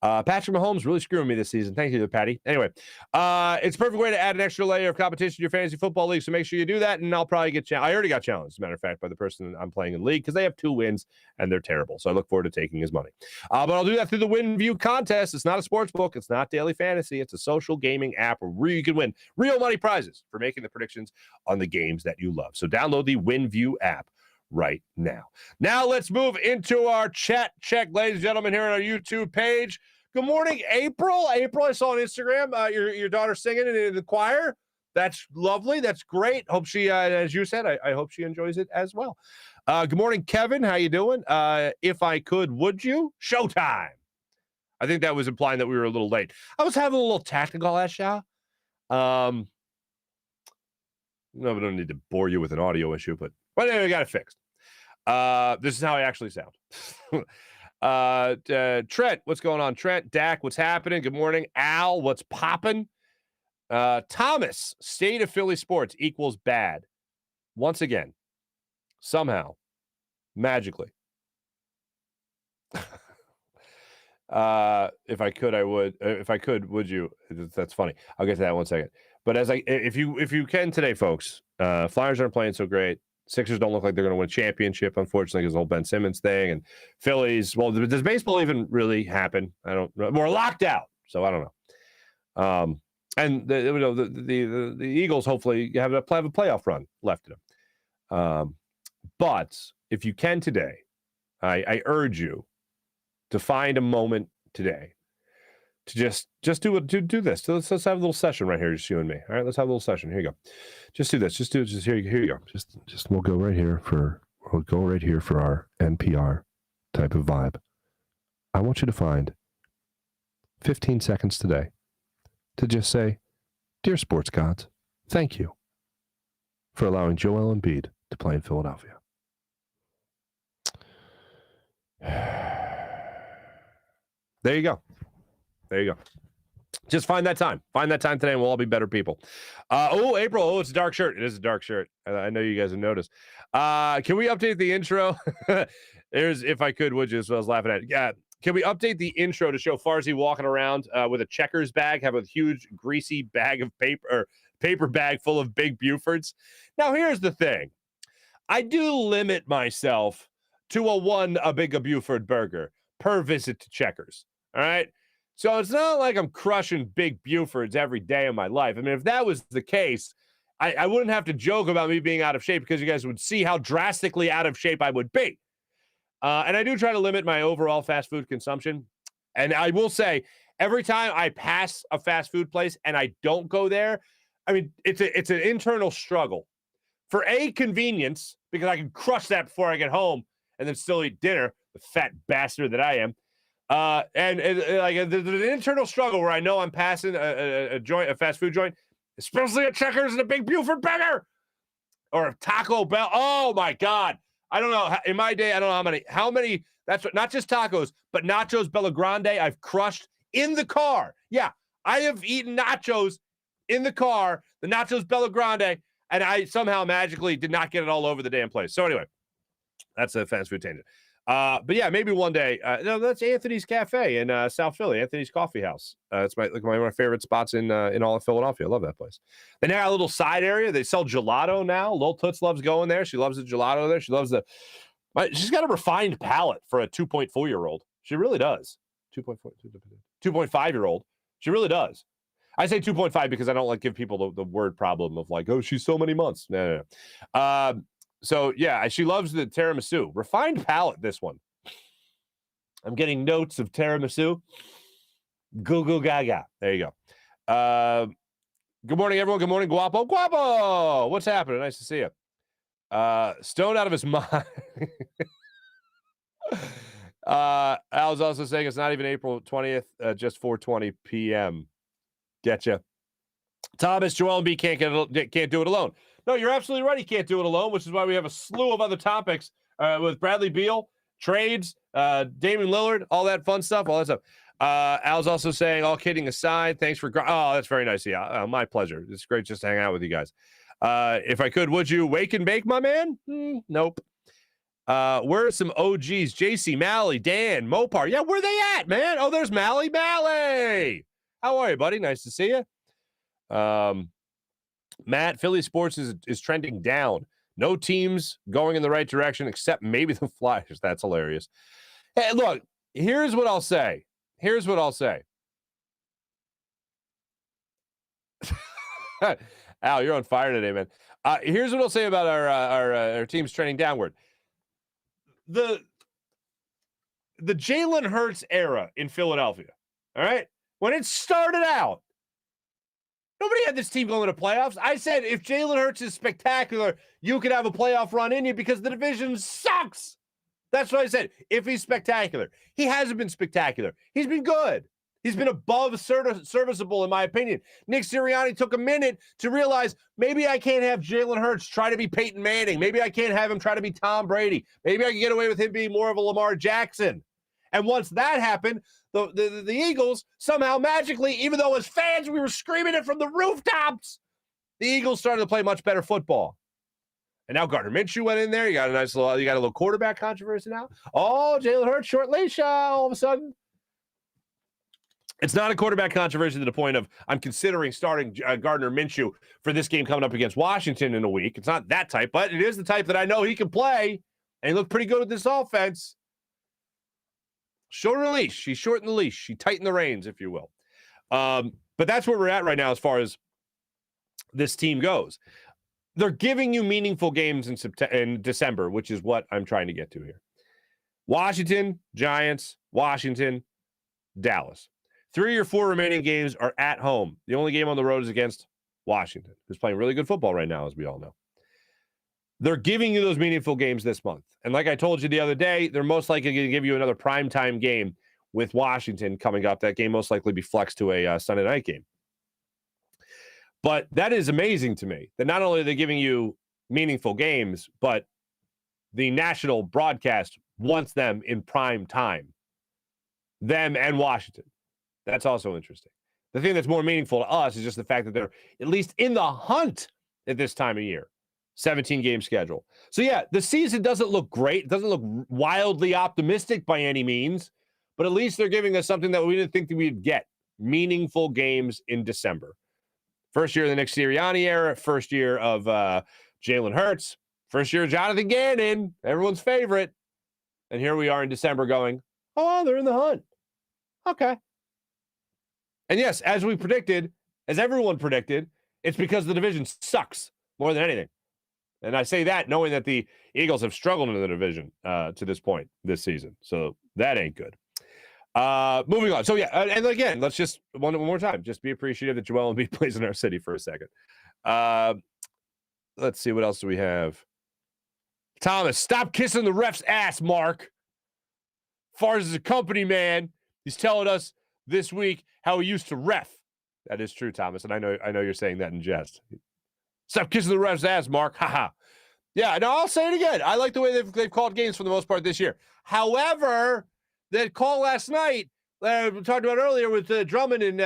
S1: Patrick Mahomes really screwing me this season. Thank you, Patty. Anyway, it's a perfect way to add an extra layer of competition to your fantasy football league, so make sure you do that, and I'll probably get challenged. I already got challenged, as a matter of fact, by the person I'm playing in the league because they have 2 wins, and they're terrible, so I look forward to taking his money. But I'll do that through the WinView contest. It's not a sports book. It's not daily fantasy. It's a social gaming app where you can win real money prizes for making the predictions on the games that you love. So download the WinView app right now. Now let's move into our chat check, ladies and gentlemen, here on our YouTube page. Good morning, April. April, I saw on Instagram your daughter singing in the choir. That's lovely. That's great. Hope she, as you said, I hope she enjoys it as well. Good morning, Kevin. How you doing? If I could, would you? Showtime. I think that was implying that we were a little late. I was having a little tactical issue. No, we don't need to bore you with an audio issue, but anyway, we got it fixed. This is how I actually sound. Trent, what's going on? Trent, Dak, what's happening? Good morning. Al, what's popping? Thomas, state of Philly sports equals bad. Once again, somehow, magically. If I could, I would. If I could, would you? That's funny. I'll get to that in 1 second. But if you can today, folks, Flyers aren't playing so great. Sixers don't look like they're going to win a championship, unfortunately, because the whole Ben Simmons thing. And Phillies, well, does baseball even really happen? I don't know. We're locked out, so I don't know. And the Eagles hopefully have a playoff run left in them. But if you can today, I urge you to find a moment today to just do this. Let's have a little session right here, just you and me. All right, let's have a little session. Here you go. Just do this. Just here you go. Just we'll go right here for our NPR type of vibe. I want you to find 15 seconds today to just say, "Dear sports gods, thank you for allowing Joel Embiid to play in Philadelphia." There you go. Just find that time. Find that time today, and we'll all be better people. April. Oh, it's a dark shirt. It is a dark shirt. I know you guys have noticed. Can we update the intro? There's if I could, would you? As well as laughing at it. Yeah. Can we update the intro to show Farzy walking around with a Checkers bag, have a huge greasy bag of paper bag full of Big Bufords? Now, here's the thing. I do limit myself to a Big Buford burger per visit to Checkers. All right. So it's not like I'm crushing Big Bufords every day of my life. I mean, if that was the case, I wouldn't have to joke about me being out of shape because you guys would see how drastically out of shape I would be. And I do try to limit my overall fast food consumption. And I will say, every time I pass a fast food place and I don't go there, I mean, it's an internal struggle. For convenience, because I can crush that before I get home and then still eat dinner, the fat bastard that I am. And there's an internal struggle where I know I'm passing a fast food joint, especially a Checkers and a Big Buford burger or a Taco Bell. Oh my God. I don't know. In my day, I don't know how many, that's not just tacos, but nachos Bella Grande I've crushed in the car. Yeah, I have eaten nachos in the car, the nachos Bella Grande, and I somehow magically did not get it all over the damn place. So anyway, that's a fast food tangent. But yeah, maybe one day. No, that's Anthony's Cafe in South Philly, Anthony's Coffee House. It's one of my favorite spots in all of Philadelphia. I love that place. They now got a little side area. They sell gelato now. Lil Toots loves going there. She loves the gelato there. She loves she's got a refined palate for a 2.4-year-old. She really does. 2.5-year-old. She really does. I say 2.5 because I don't like give people the word problem of like, oh, she's so many months. No. So, yeah, she loves the tiramisu. Refined palate, this one. I'm getting notes of tiramisu. Goo gaga. There you go. Good morning, everyone. Good morning, Guapo. Guapo! What's happening? Nice to see you. Stoned out of his mind. Al's also saying it's not even April 20th, just 4:20 p.m. Getcha. Thomas, Joel Embiid can't do it alone. No, you're absolutely right. He can't do it alone, which is why we have a slew of other topics with Bradley Beal, trades, Damian Lillard, all that fun stuff, all that stuff. Al's also saying, all kidding aside, thanks for... Oh, that's very nice. Yeah, my pleasure. It's great just to hang out with you guys. If I could, would you wake and bake, my man? Nope. Where are some OGs? JC, Mally, Dan, Mopar. Yeah, where they at, man? Oh, there's Mally. Mally! How are you, buddy? Nice to see you. Matt, Philly sports is trending down. No teams going in the right direction except maybe the Flyers. That's hilarious. Hey, look, here's what I'll say. Al, you're on fire today, man. Here's what I'll say about our teams trending downward. The Jalen Hurts era in Philadelphia, all right? When it started out, nobody had this team going to playoffs. I said, if Jalen Hurts is spectacular, you could have a playoff run in you because the division sucks. That's what I said. If he's spectacular. He hasn't been spectacular. He's been good. He's been above serviceable, in my opinion. Nick Sirianni took a minute to realize maybe I can't have Jalen Hurts try to be Peyton Manning. Maybe I can't have him try to be Tom Brady. Maybe I can get away with him being more of a Lamar Jackson. And once that happened, the Eagles somehow magically, even though as fans we were screaming it from the rooftops, the Eagles started to play much better football. And now Gardner Minshew went in there. You got a little quarterback controversy now. Oh, Jalen Hurts, short leash all of a sudden. It's not a quarterback controversy to the point of I'm considering starting Gardner Minshew for this game coming up against Washington in a week. It's not that type, but it is the type that I know he can play, and he looked pretty good with this offense. Shorten the leash. He shortened the leash. He tightened the reins, if you will. But that's where we're at right now as far as this team goes. They're giving you meaningful games in December, which is what I'm trying to get to here. Washington, Giants, Washington, Dallas. 3 or 4 remaining games are at home. The only game on the road is against Washington, who's playing really good football right now, as we all know. They're giving you those meaningful games this month. And like I told you the other day, they're most likely going to give you another primetime game with Washington coming up. That game most likely be flexed to a Sunday night game. But that is amazing to me that not only are they giving you meaningful games, but the national broadcast wants them in prime time. Them and Washington. That's also interesting. The thing that's more meaningful to us is just the fact that they're at least in the hunt at this time of year. 17-game schedule. So, yeah, the season doesn't look great. It doesn't look wildly optimistic by any means, but at least they're giving us something that we didn't think that we'd get. Meaningful games in December. First year of the Nick Sirianni era, first year of Jalen Hurts, first year of Jonathan Gannon, everyone's favorite. And here we are in December going, oh, they're in the hunt. Okay. And yes, as we predicted, as everyone predicted, it's because the division sucks more than anything. And I say that knowing that the Eagles have struggled in the division to this point this season. So that ain't good. Moving on. So, yeah, and again, let's just one more time, just be appreciative that Joel Embiid plays in our city for a second. Let's see. What else do we have? Thomas, stop kissing the ref's ass, Marc. Farzy is a company man. He's telling us this week how he used to ref. That is true, Thomas, and I know you're saying that in jest. Stop kissing the ref's ass, Marc. Haha. Yeah, no, I'll say it again. I like the way they've called games for the most part this year. However, that call last night we talked about earlier with Drummond and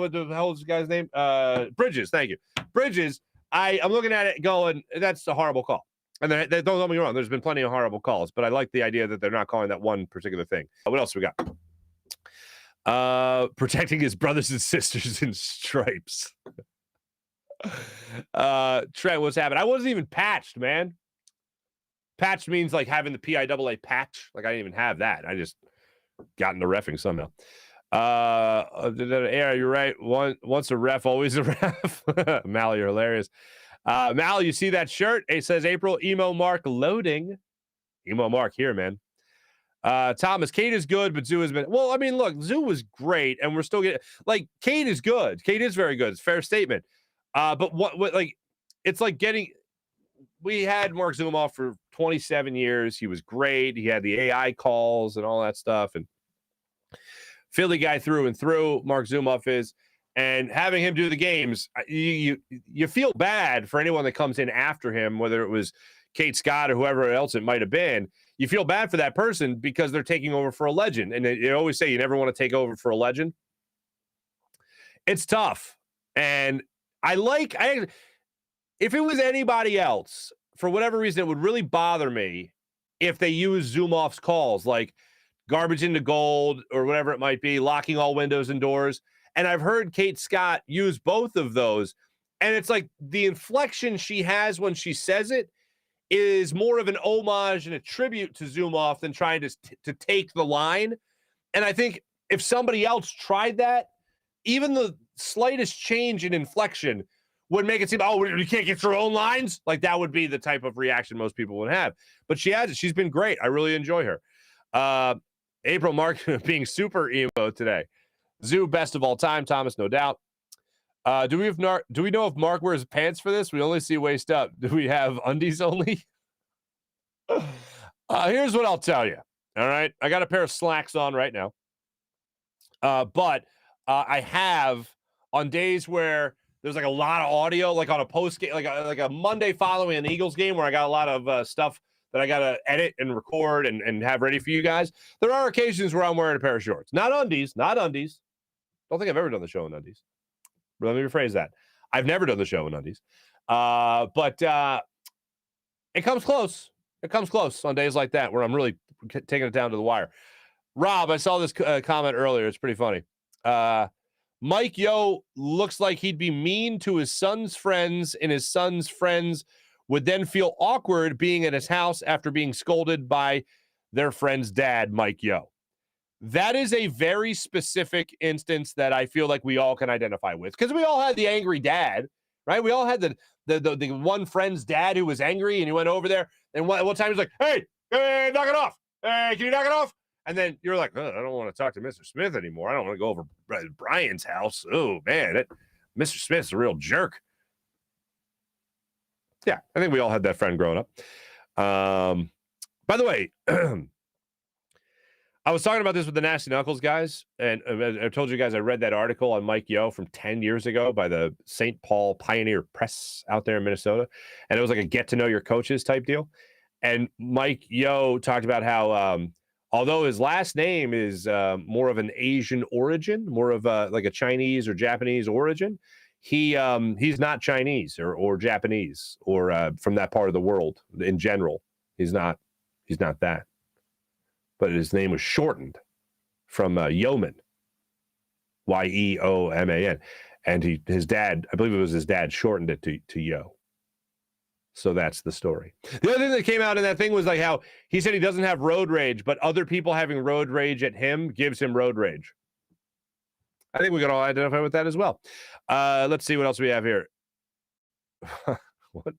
S1: what the hell is the guy's name? Bridges. Thank you, Bridges. I'm looking at it going, that's a horrible call. And don't get me wrong, there's been plenty of horrible calls, but I like the idea that they're not calling that one particular thing. What else we got? Protecting his brothers and sisters in stripes. Trent, what's happening? I wasn't even patched, man. Patched means like having the PIAA patch. Like I didn't even have that. I just got into reffing somehow. Yeah, you're right. Once a ref, always a ref. Mal, you're hilarious. Mal, you see that shirt? It says April Emo Marc loading. Emo Marc here, man. Thomas, Kate is good, but Zoo has been. Well, I mean, look, Zoo was great, and we're still getting like Kate is good. Kate is very good. It's a fair statement. But what like it's like getting. We had Mark Zumoff for 27 years. He was great. He had the AI calls and all that stuff, and Philly guy through and through. Mark Zumoff is, and having him do the games, you feel bad for anyone that comes in after him, whether it was Kate Scott or whoever else it might have been. You feel bad for that person because they're taking over for a legend, and they always say you never want to take over for a legend. It's tough, and if it was anybody else, for whatever reason, it would really bother me if they use Zumoff's calls, like garbage into gold or whatever it might be, locking all windows and doors. And I've heard Kate Scott use both of those. And it's like the inflection she has when she says it is more of an homage and a tribute to Zumoff than trying to take the line. And I think if somebody else tried that, even the slightest change in inflection would make it seem, oh, you can't get your own lines? Like that would be the type of reaction most people would have. But she has it. She's been great. I really enjoy her. April Marc being super emo today. Zoo, best of all time. Thomas, no doubt. Do we know if Mark wears pants for this? We only see waist up. Do we have undies only? Here's what I'll tell you. All right. I got a pair of slacks on right now. But I have on days where there's like a lot of audio, like on a post game, like a Monday following an Eagles game where I got a lot of stuff that I got to edit and record and have ready for you guys. There are occasions where I'm wearing a pair of shorts, not undies. Don't think I've ever done the show in undies. But let me rephrase that. I've never done the show in undies. But it comes close. It comes close on days like that where I'm really taking it down to the wire. Rob, I saw this comment earlier. It's pretty funny. Mike Yo looks like he'd be mean to his son's friends, and his son's friends would then feel awkward being at his house after being scolded by their friend's dad, Mike Yo. That is a very specific instance that I feel like we all can identify with, because we all had the angry dad, right? We all had the one friend's dad who was angry, and he went over there, and one time he was like, hey, knock it off. Hey, can you knock it off? And then you're like, I don't want to talk to Mr. Smith anymore. I don't want to go over Brian's house. Oh, man, Mr. Smith's a real jerk. Yeah, I think we all had that friend growing up. By the way, I was talking about this with the Nasty Knuckles guys, and I told you guys I read that article on Mike Yo from 10 years ago by the St. Paul Pioneer Press out there in Minnesota, and it was like a get-to-know-your-coaches type deal. And Mike Yo talked about how although his last name is more of an Asian origin, more of like a Chinese or Japanese origin, he's not Chinese or Japanese or from that part of the world in general. He's not that. But his name was shortened from Yeoman, Yeoman, and his dad, I believe it was his dad, shortened it to Yo. So that's the story. The other thing that came out in that thing was like how he said he doesn't have road rage, but other people having road rage at him gives him road rage. I think we can all identify with that as well. Let's see what else we have here. What?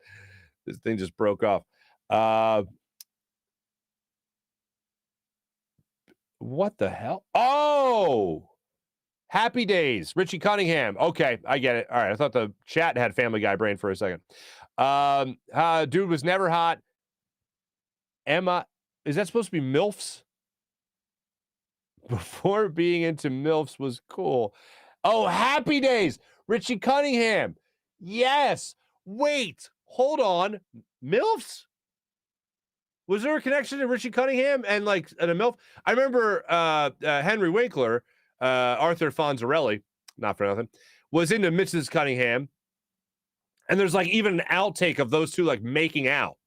S1: This thing just broke off. What the hell? Oh, Happy Days. Richie Cunningham. Okay, I get it. All right, I thought the chat had Family Guy brain for a second. Dude was never hot. Emma, is that supposed to be MILFs? Before being into MILFs was cool. Oh, Happy Days. Richie Cunningham. Yes. Wait, hold on. MILFs? Was there a connection to Richie Cunningham and a MILF? I remember Henry Winkler, Arthur Fonzarelli, not for nothing, was into Mrs. Cunningham. And there's even an outtake of those two making out.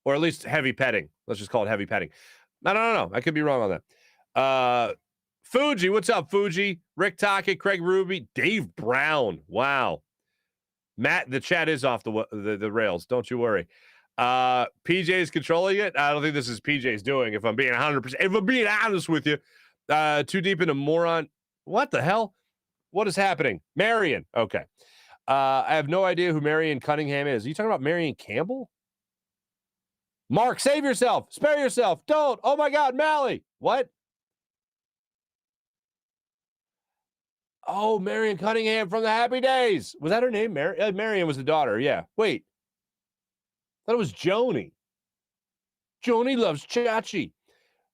S1: Or at least heavy petting. Let's just call it heavy petting. I don't know. I could be wrong on that. Fuji, what's up, Fuji? Rick Tockett, Craig Ruby, Dave Brown. Wow. Matt, the chat is off the rails. Don't you worry. PJ's controlling it. I don't think this is PJ's doing, if I'm being 100%. If I'm being honest with you. Too deep into moron. What the hell? What is happening? Marion. Okay. I have no idea who Marion Cunningham is. Are you talking about Marion Campbell? Mark, save yourself. Spare yourself. Don't. Oh, my God, Mally. What? Oh, Marion Cunningham from the Happy Days. Was that her name? Marion was the daughter. Yeah. Wait. I thought it was Joni. Joni loves Chachi.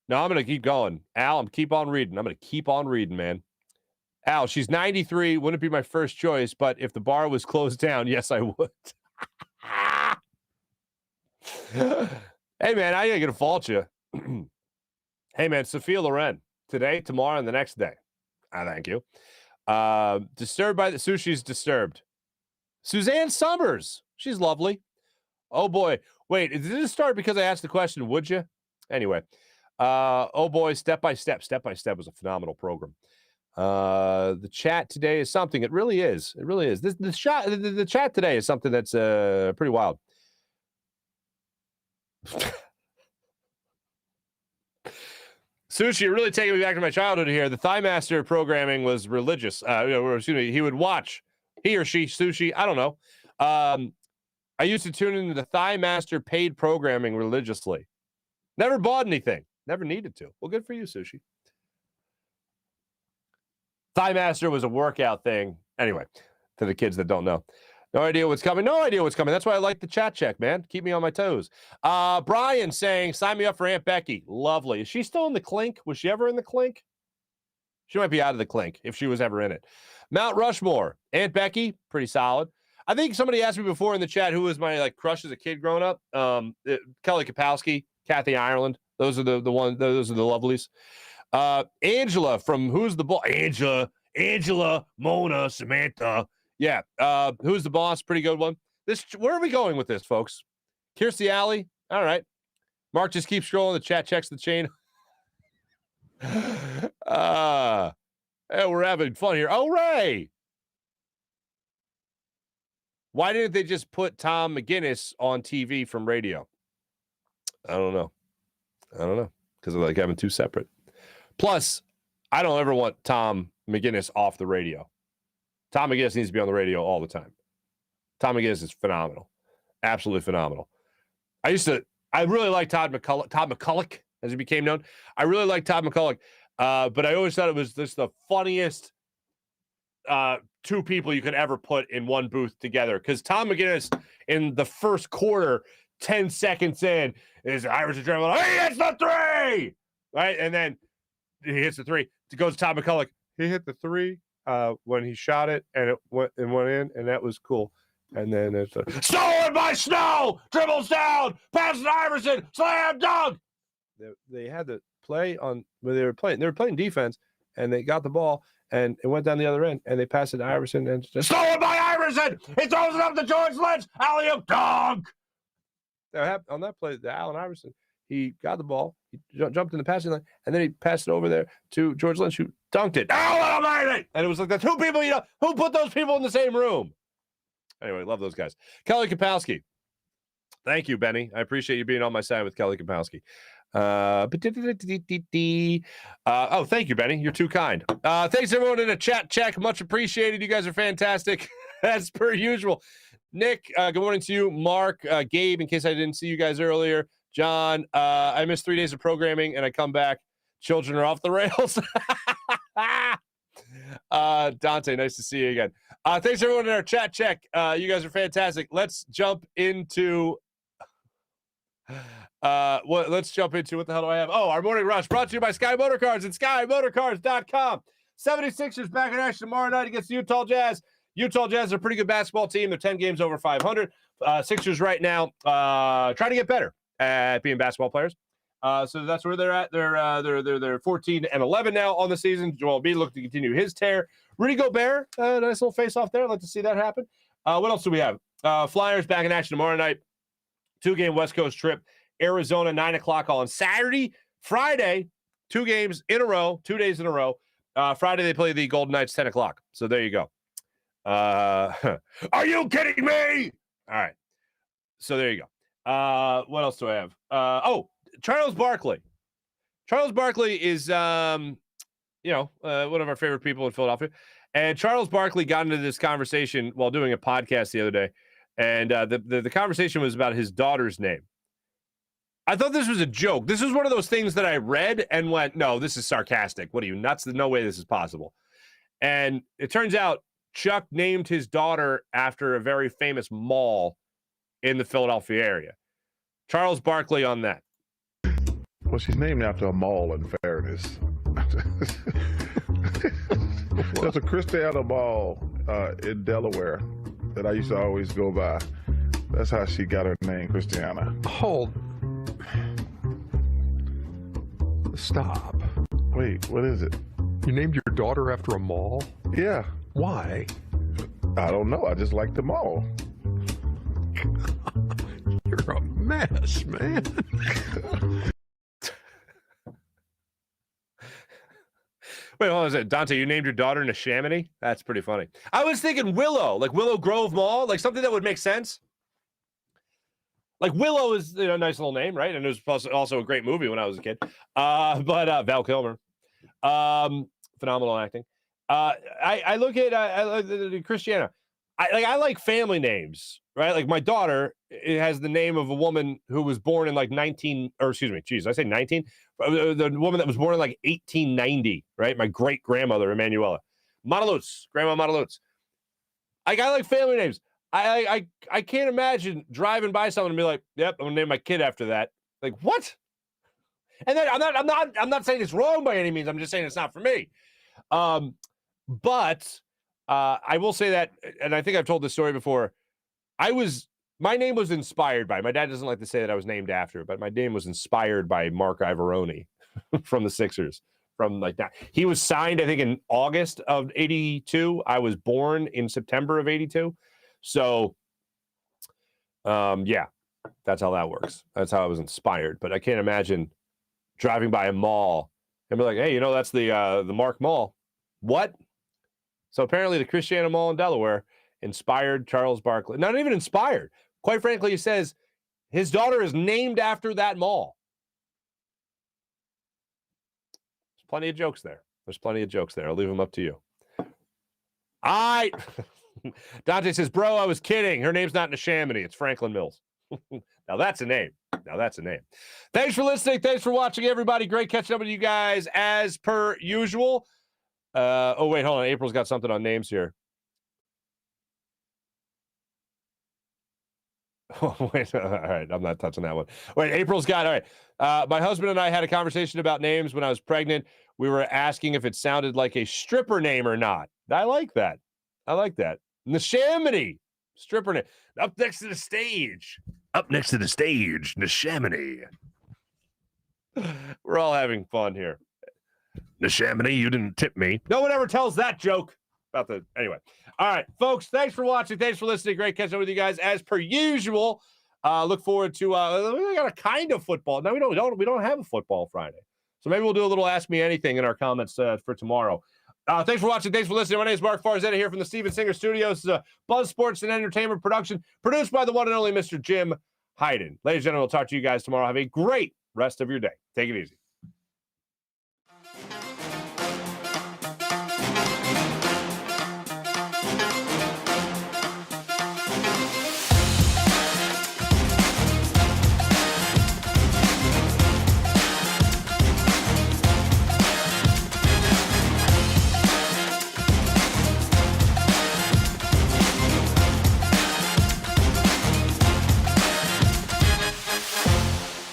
S1: No, I'm going to keep going. Al, I'm keep on reading. I'm going to keep on reading, man. Al, she's 93. Wouldn't be my first choice, but if the bar was closed down, yes, I would. Hey, man, I ain't going to fault you. Hey, man, Sophia Loren. Today, tomorrow, and the next day. Thank you. Disturbed by the sushi's disturbed. Suzanne Summers. She's lovely. Oh, boy. Wait, did this start because I asked the question, would you? Anyway. Oh, boy, Step by Step. Step by Step was a phenomenal program. The chat today is something. It really is. It really is. The chat today is something that's pretty wild. Sushi, you're really taking me back to my childhood here. The Thigh Master programming was religious. Excuse me, he would watch, he or she, Sushi, I don't know. I used to tune into the Thigh Master paid programming religiously. Never bought anything. Never needed to. Well, good for you, Sushi. Thigh Master was a workout thing. Anyway, to the kids that don't know. No idea what's coming. No idea what's coming. That's why I like the chat check, man. Keep me on my toes. Brian saying, sign me up for Aunt Becky. Lovely. Is she still in the clink? Was she ever in the clink? She might be out of the clink if she was ever in it. Mount Rushmore. Aunt Becky, pretty solid. I think somebody asked me before in the chat who was my crush as a kid growing up. Kelly Kapowski, Kathy Ireland. Those are the ones. Those are the lovelies. Angela from Who's the Boss? Angela, Mona, Samantha. Yeah. Who's the Boss? Pretty good one. Where are we going with this, folks? Kirstie Alley. All right. Mark just keeps scrolling. The chat checks the chain. Hey, we're having fun here. Oh, Ray. Why didn't they just put Tom McGinnis on TV from radio? I don't know. Because I like having two separate. Plus, I don't ever want Tom McGinnis off the radio. Tom McGinnis needs to be on the radio all the time. Tom McGinnis is phenomenal. Absolutely phenomenal. I really liked Todd McCulloch, as he became known. I really liked Todd McCulloch, but I always thought it was just the funniest two people you could ever put in one booth together. Because Tom McGinnis, in the first quarter, 10 seconds in, is Irish adrenaline. He hits the three! Right? And then he hits the three. It goes to Todd McCulloch. He hit the three when he shot it, and it went in, and that was cool. And then it's stolen by Snow, dribbles down, passes to Iverson, slam dunk. They had to play on where they were playing. They were playing defense, and they got the ball, and it went down the other end, and they passed it to Iverson, and just stolen by Iverson. He throws it up to George Lynch, alley-oop dunk. On that play, the Allen Iverson, he got the ball, he jumped in the passing line, and then he passed it over there to George Lynch, who dunked it. Oh, amazing! And it was like the two people, who put those people in the same room? Anyway, love those guys. Kelly Kapowski. Thank you, Benny. I appreciate you being on my side with Kelly Kapowski. Thank you, Benny. You're too kind. Thanks, everyone in the chat check. Much appreciated. You guys are fantastic, as per usual. Nick, good morning to you. Mark, Gabe, in case I didn't see you guys earlier. John, I missed 3 days of programming, and I come back. Children are off the rails. Dante, nice to see you again. Thanks, everyone in our chat check. You guys are fantastic. Let's jump into what the hell do I have? Oh, our morning rush brought to you by Sky Motorcars and SkyMotorcars.com. 76ers back in action tomorrow night against the Utah Jazz. Utah Jazz are a pretty good basketball team. They're 10 games over 500. Sixers right now trying to get better. at being basketball players. So that's where they're at. They're 14-11 now on the season. Joel Embiid looking to continue his tear. Rudy Gobert, nice little face-off there. I'd like to see that happen. What else do we have? Flyers back in action tomorrow night. 2-game West Coast trip. Arizona, 9 o'clock on Saturday. Friday, 2 games in a row, 2 days in a row. Friday, they play the Golden Knights, 10 o'clock. So there you go. Are you kidding me? All right. So there you go. What else do I have? Charles Barkley. Charles Barkley is, one of our favorite people in Philadelphia. And Charles Barkley got into this conversation while doing a podcast the other day. And the conversation was about his daughter's name. I thought this was a joke. This was one of those things that I read and went, no, this is sarcastic. What are you, nuts? No way this is possible. And it turns out Chuck named his daughter after a very famous mall in the Philadelphia area. Charles Barkley on that.
S6: Well, she's named after a mall, in fairness. There's a Christiana Mall in Delaware that I used to always go by. That's how she got her name, Christiana.
S7: Hold. Stop.
S6: Wait, what is it?
S7: You named your daughter after a mall?
S6: Yeah.
S7: Why?
S6: I don't know. I just like the mall.
S7: You're a mess, man.
S1: Wait, hold on a second. Dante, you named your daughter Neshaminy? That's pretty funny. I was thinking Willow, like Willow Grove Mall, like something that would make sense. Like Willow is a nice little name, right? And it was also a great movie when I was a kid. But Val Kilmer, phenomenal acting. I look at Christiana. I like family names, right? Like my daughter, it has the name of a woman who was born in like 19, or excuse me, geez, I say 19? The woman that was born in like 1890, right? My great grandmother, Emanuela. Montaluz, Grandma Montaluz. I like family names. I can't imagine driving by someone and be like, yep, I'm gonna name my kid after that. Like, what? And then I'm not saying it's wrong by any means. I'm just saying it's not for me. But I will say that, and I think I've told this story before. My name was inspired by, my dad doesn't like to say that I was named after, but my name was inspired by Marc Ivoroni from the Sixers. From like that. He was signed, I think, in August of 82. I was born in September of 82. So, yeah, that's how that works. That's how I was inspired. But I can't imagine driving by a mall and be like, hey, that's the Mark Mall. What? So apparently the Christiana Mall in Delaware inspired Charles Barkley. Not even inspired. Quite frankly, he says his daughter is named after that mall. There's plenty of jokes there. I'll leave them up to you. Dante says, bro, I was kidding. Her name's not Neshaminy. It's Franklin Mills. Now that's a name. Thanks for listening. Thanks for watching, everybody. Great catching up with you guys as per usual. Wait, hold on. April's got something on names here. Oh, wait. All right. I'm not touching that one. Wait, April's got, all right. My husband and I had a conversation about names when I was pregnant. We were asking if it sounded like a stripper name or not. I like that. Neshaminy. Stripper name. Up next to the stage. Neshaminy. We're all having fun here. Neshaminy, you didn't tip me. No one ever tells that joke. Anyway. All right, folks, thanks for watching. Thanks for listening. Great catching up with you guys as per usual. Look forward to, we got a kind of football. No, we don't have a football Friday. So maybe we'll do a little Ask Me Anything in our comments for tomorrow. Thanks for watching. Thanks for listening. My name is Marc Farzetta here from the Steven Singer Studios. This is a Buzz Sports and Entertainment production produced by the one and only Mr. Jim Hyden. Ladies and gentlemen, we'll talk to you guys tomorrow. Have a great rest of your day. Take it easy.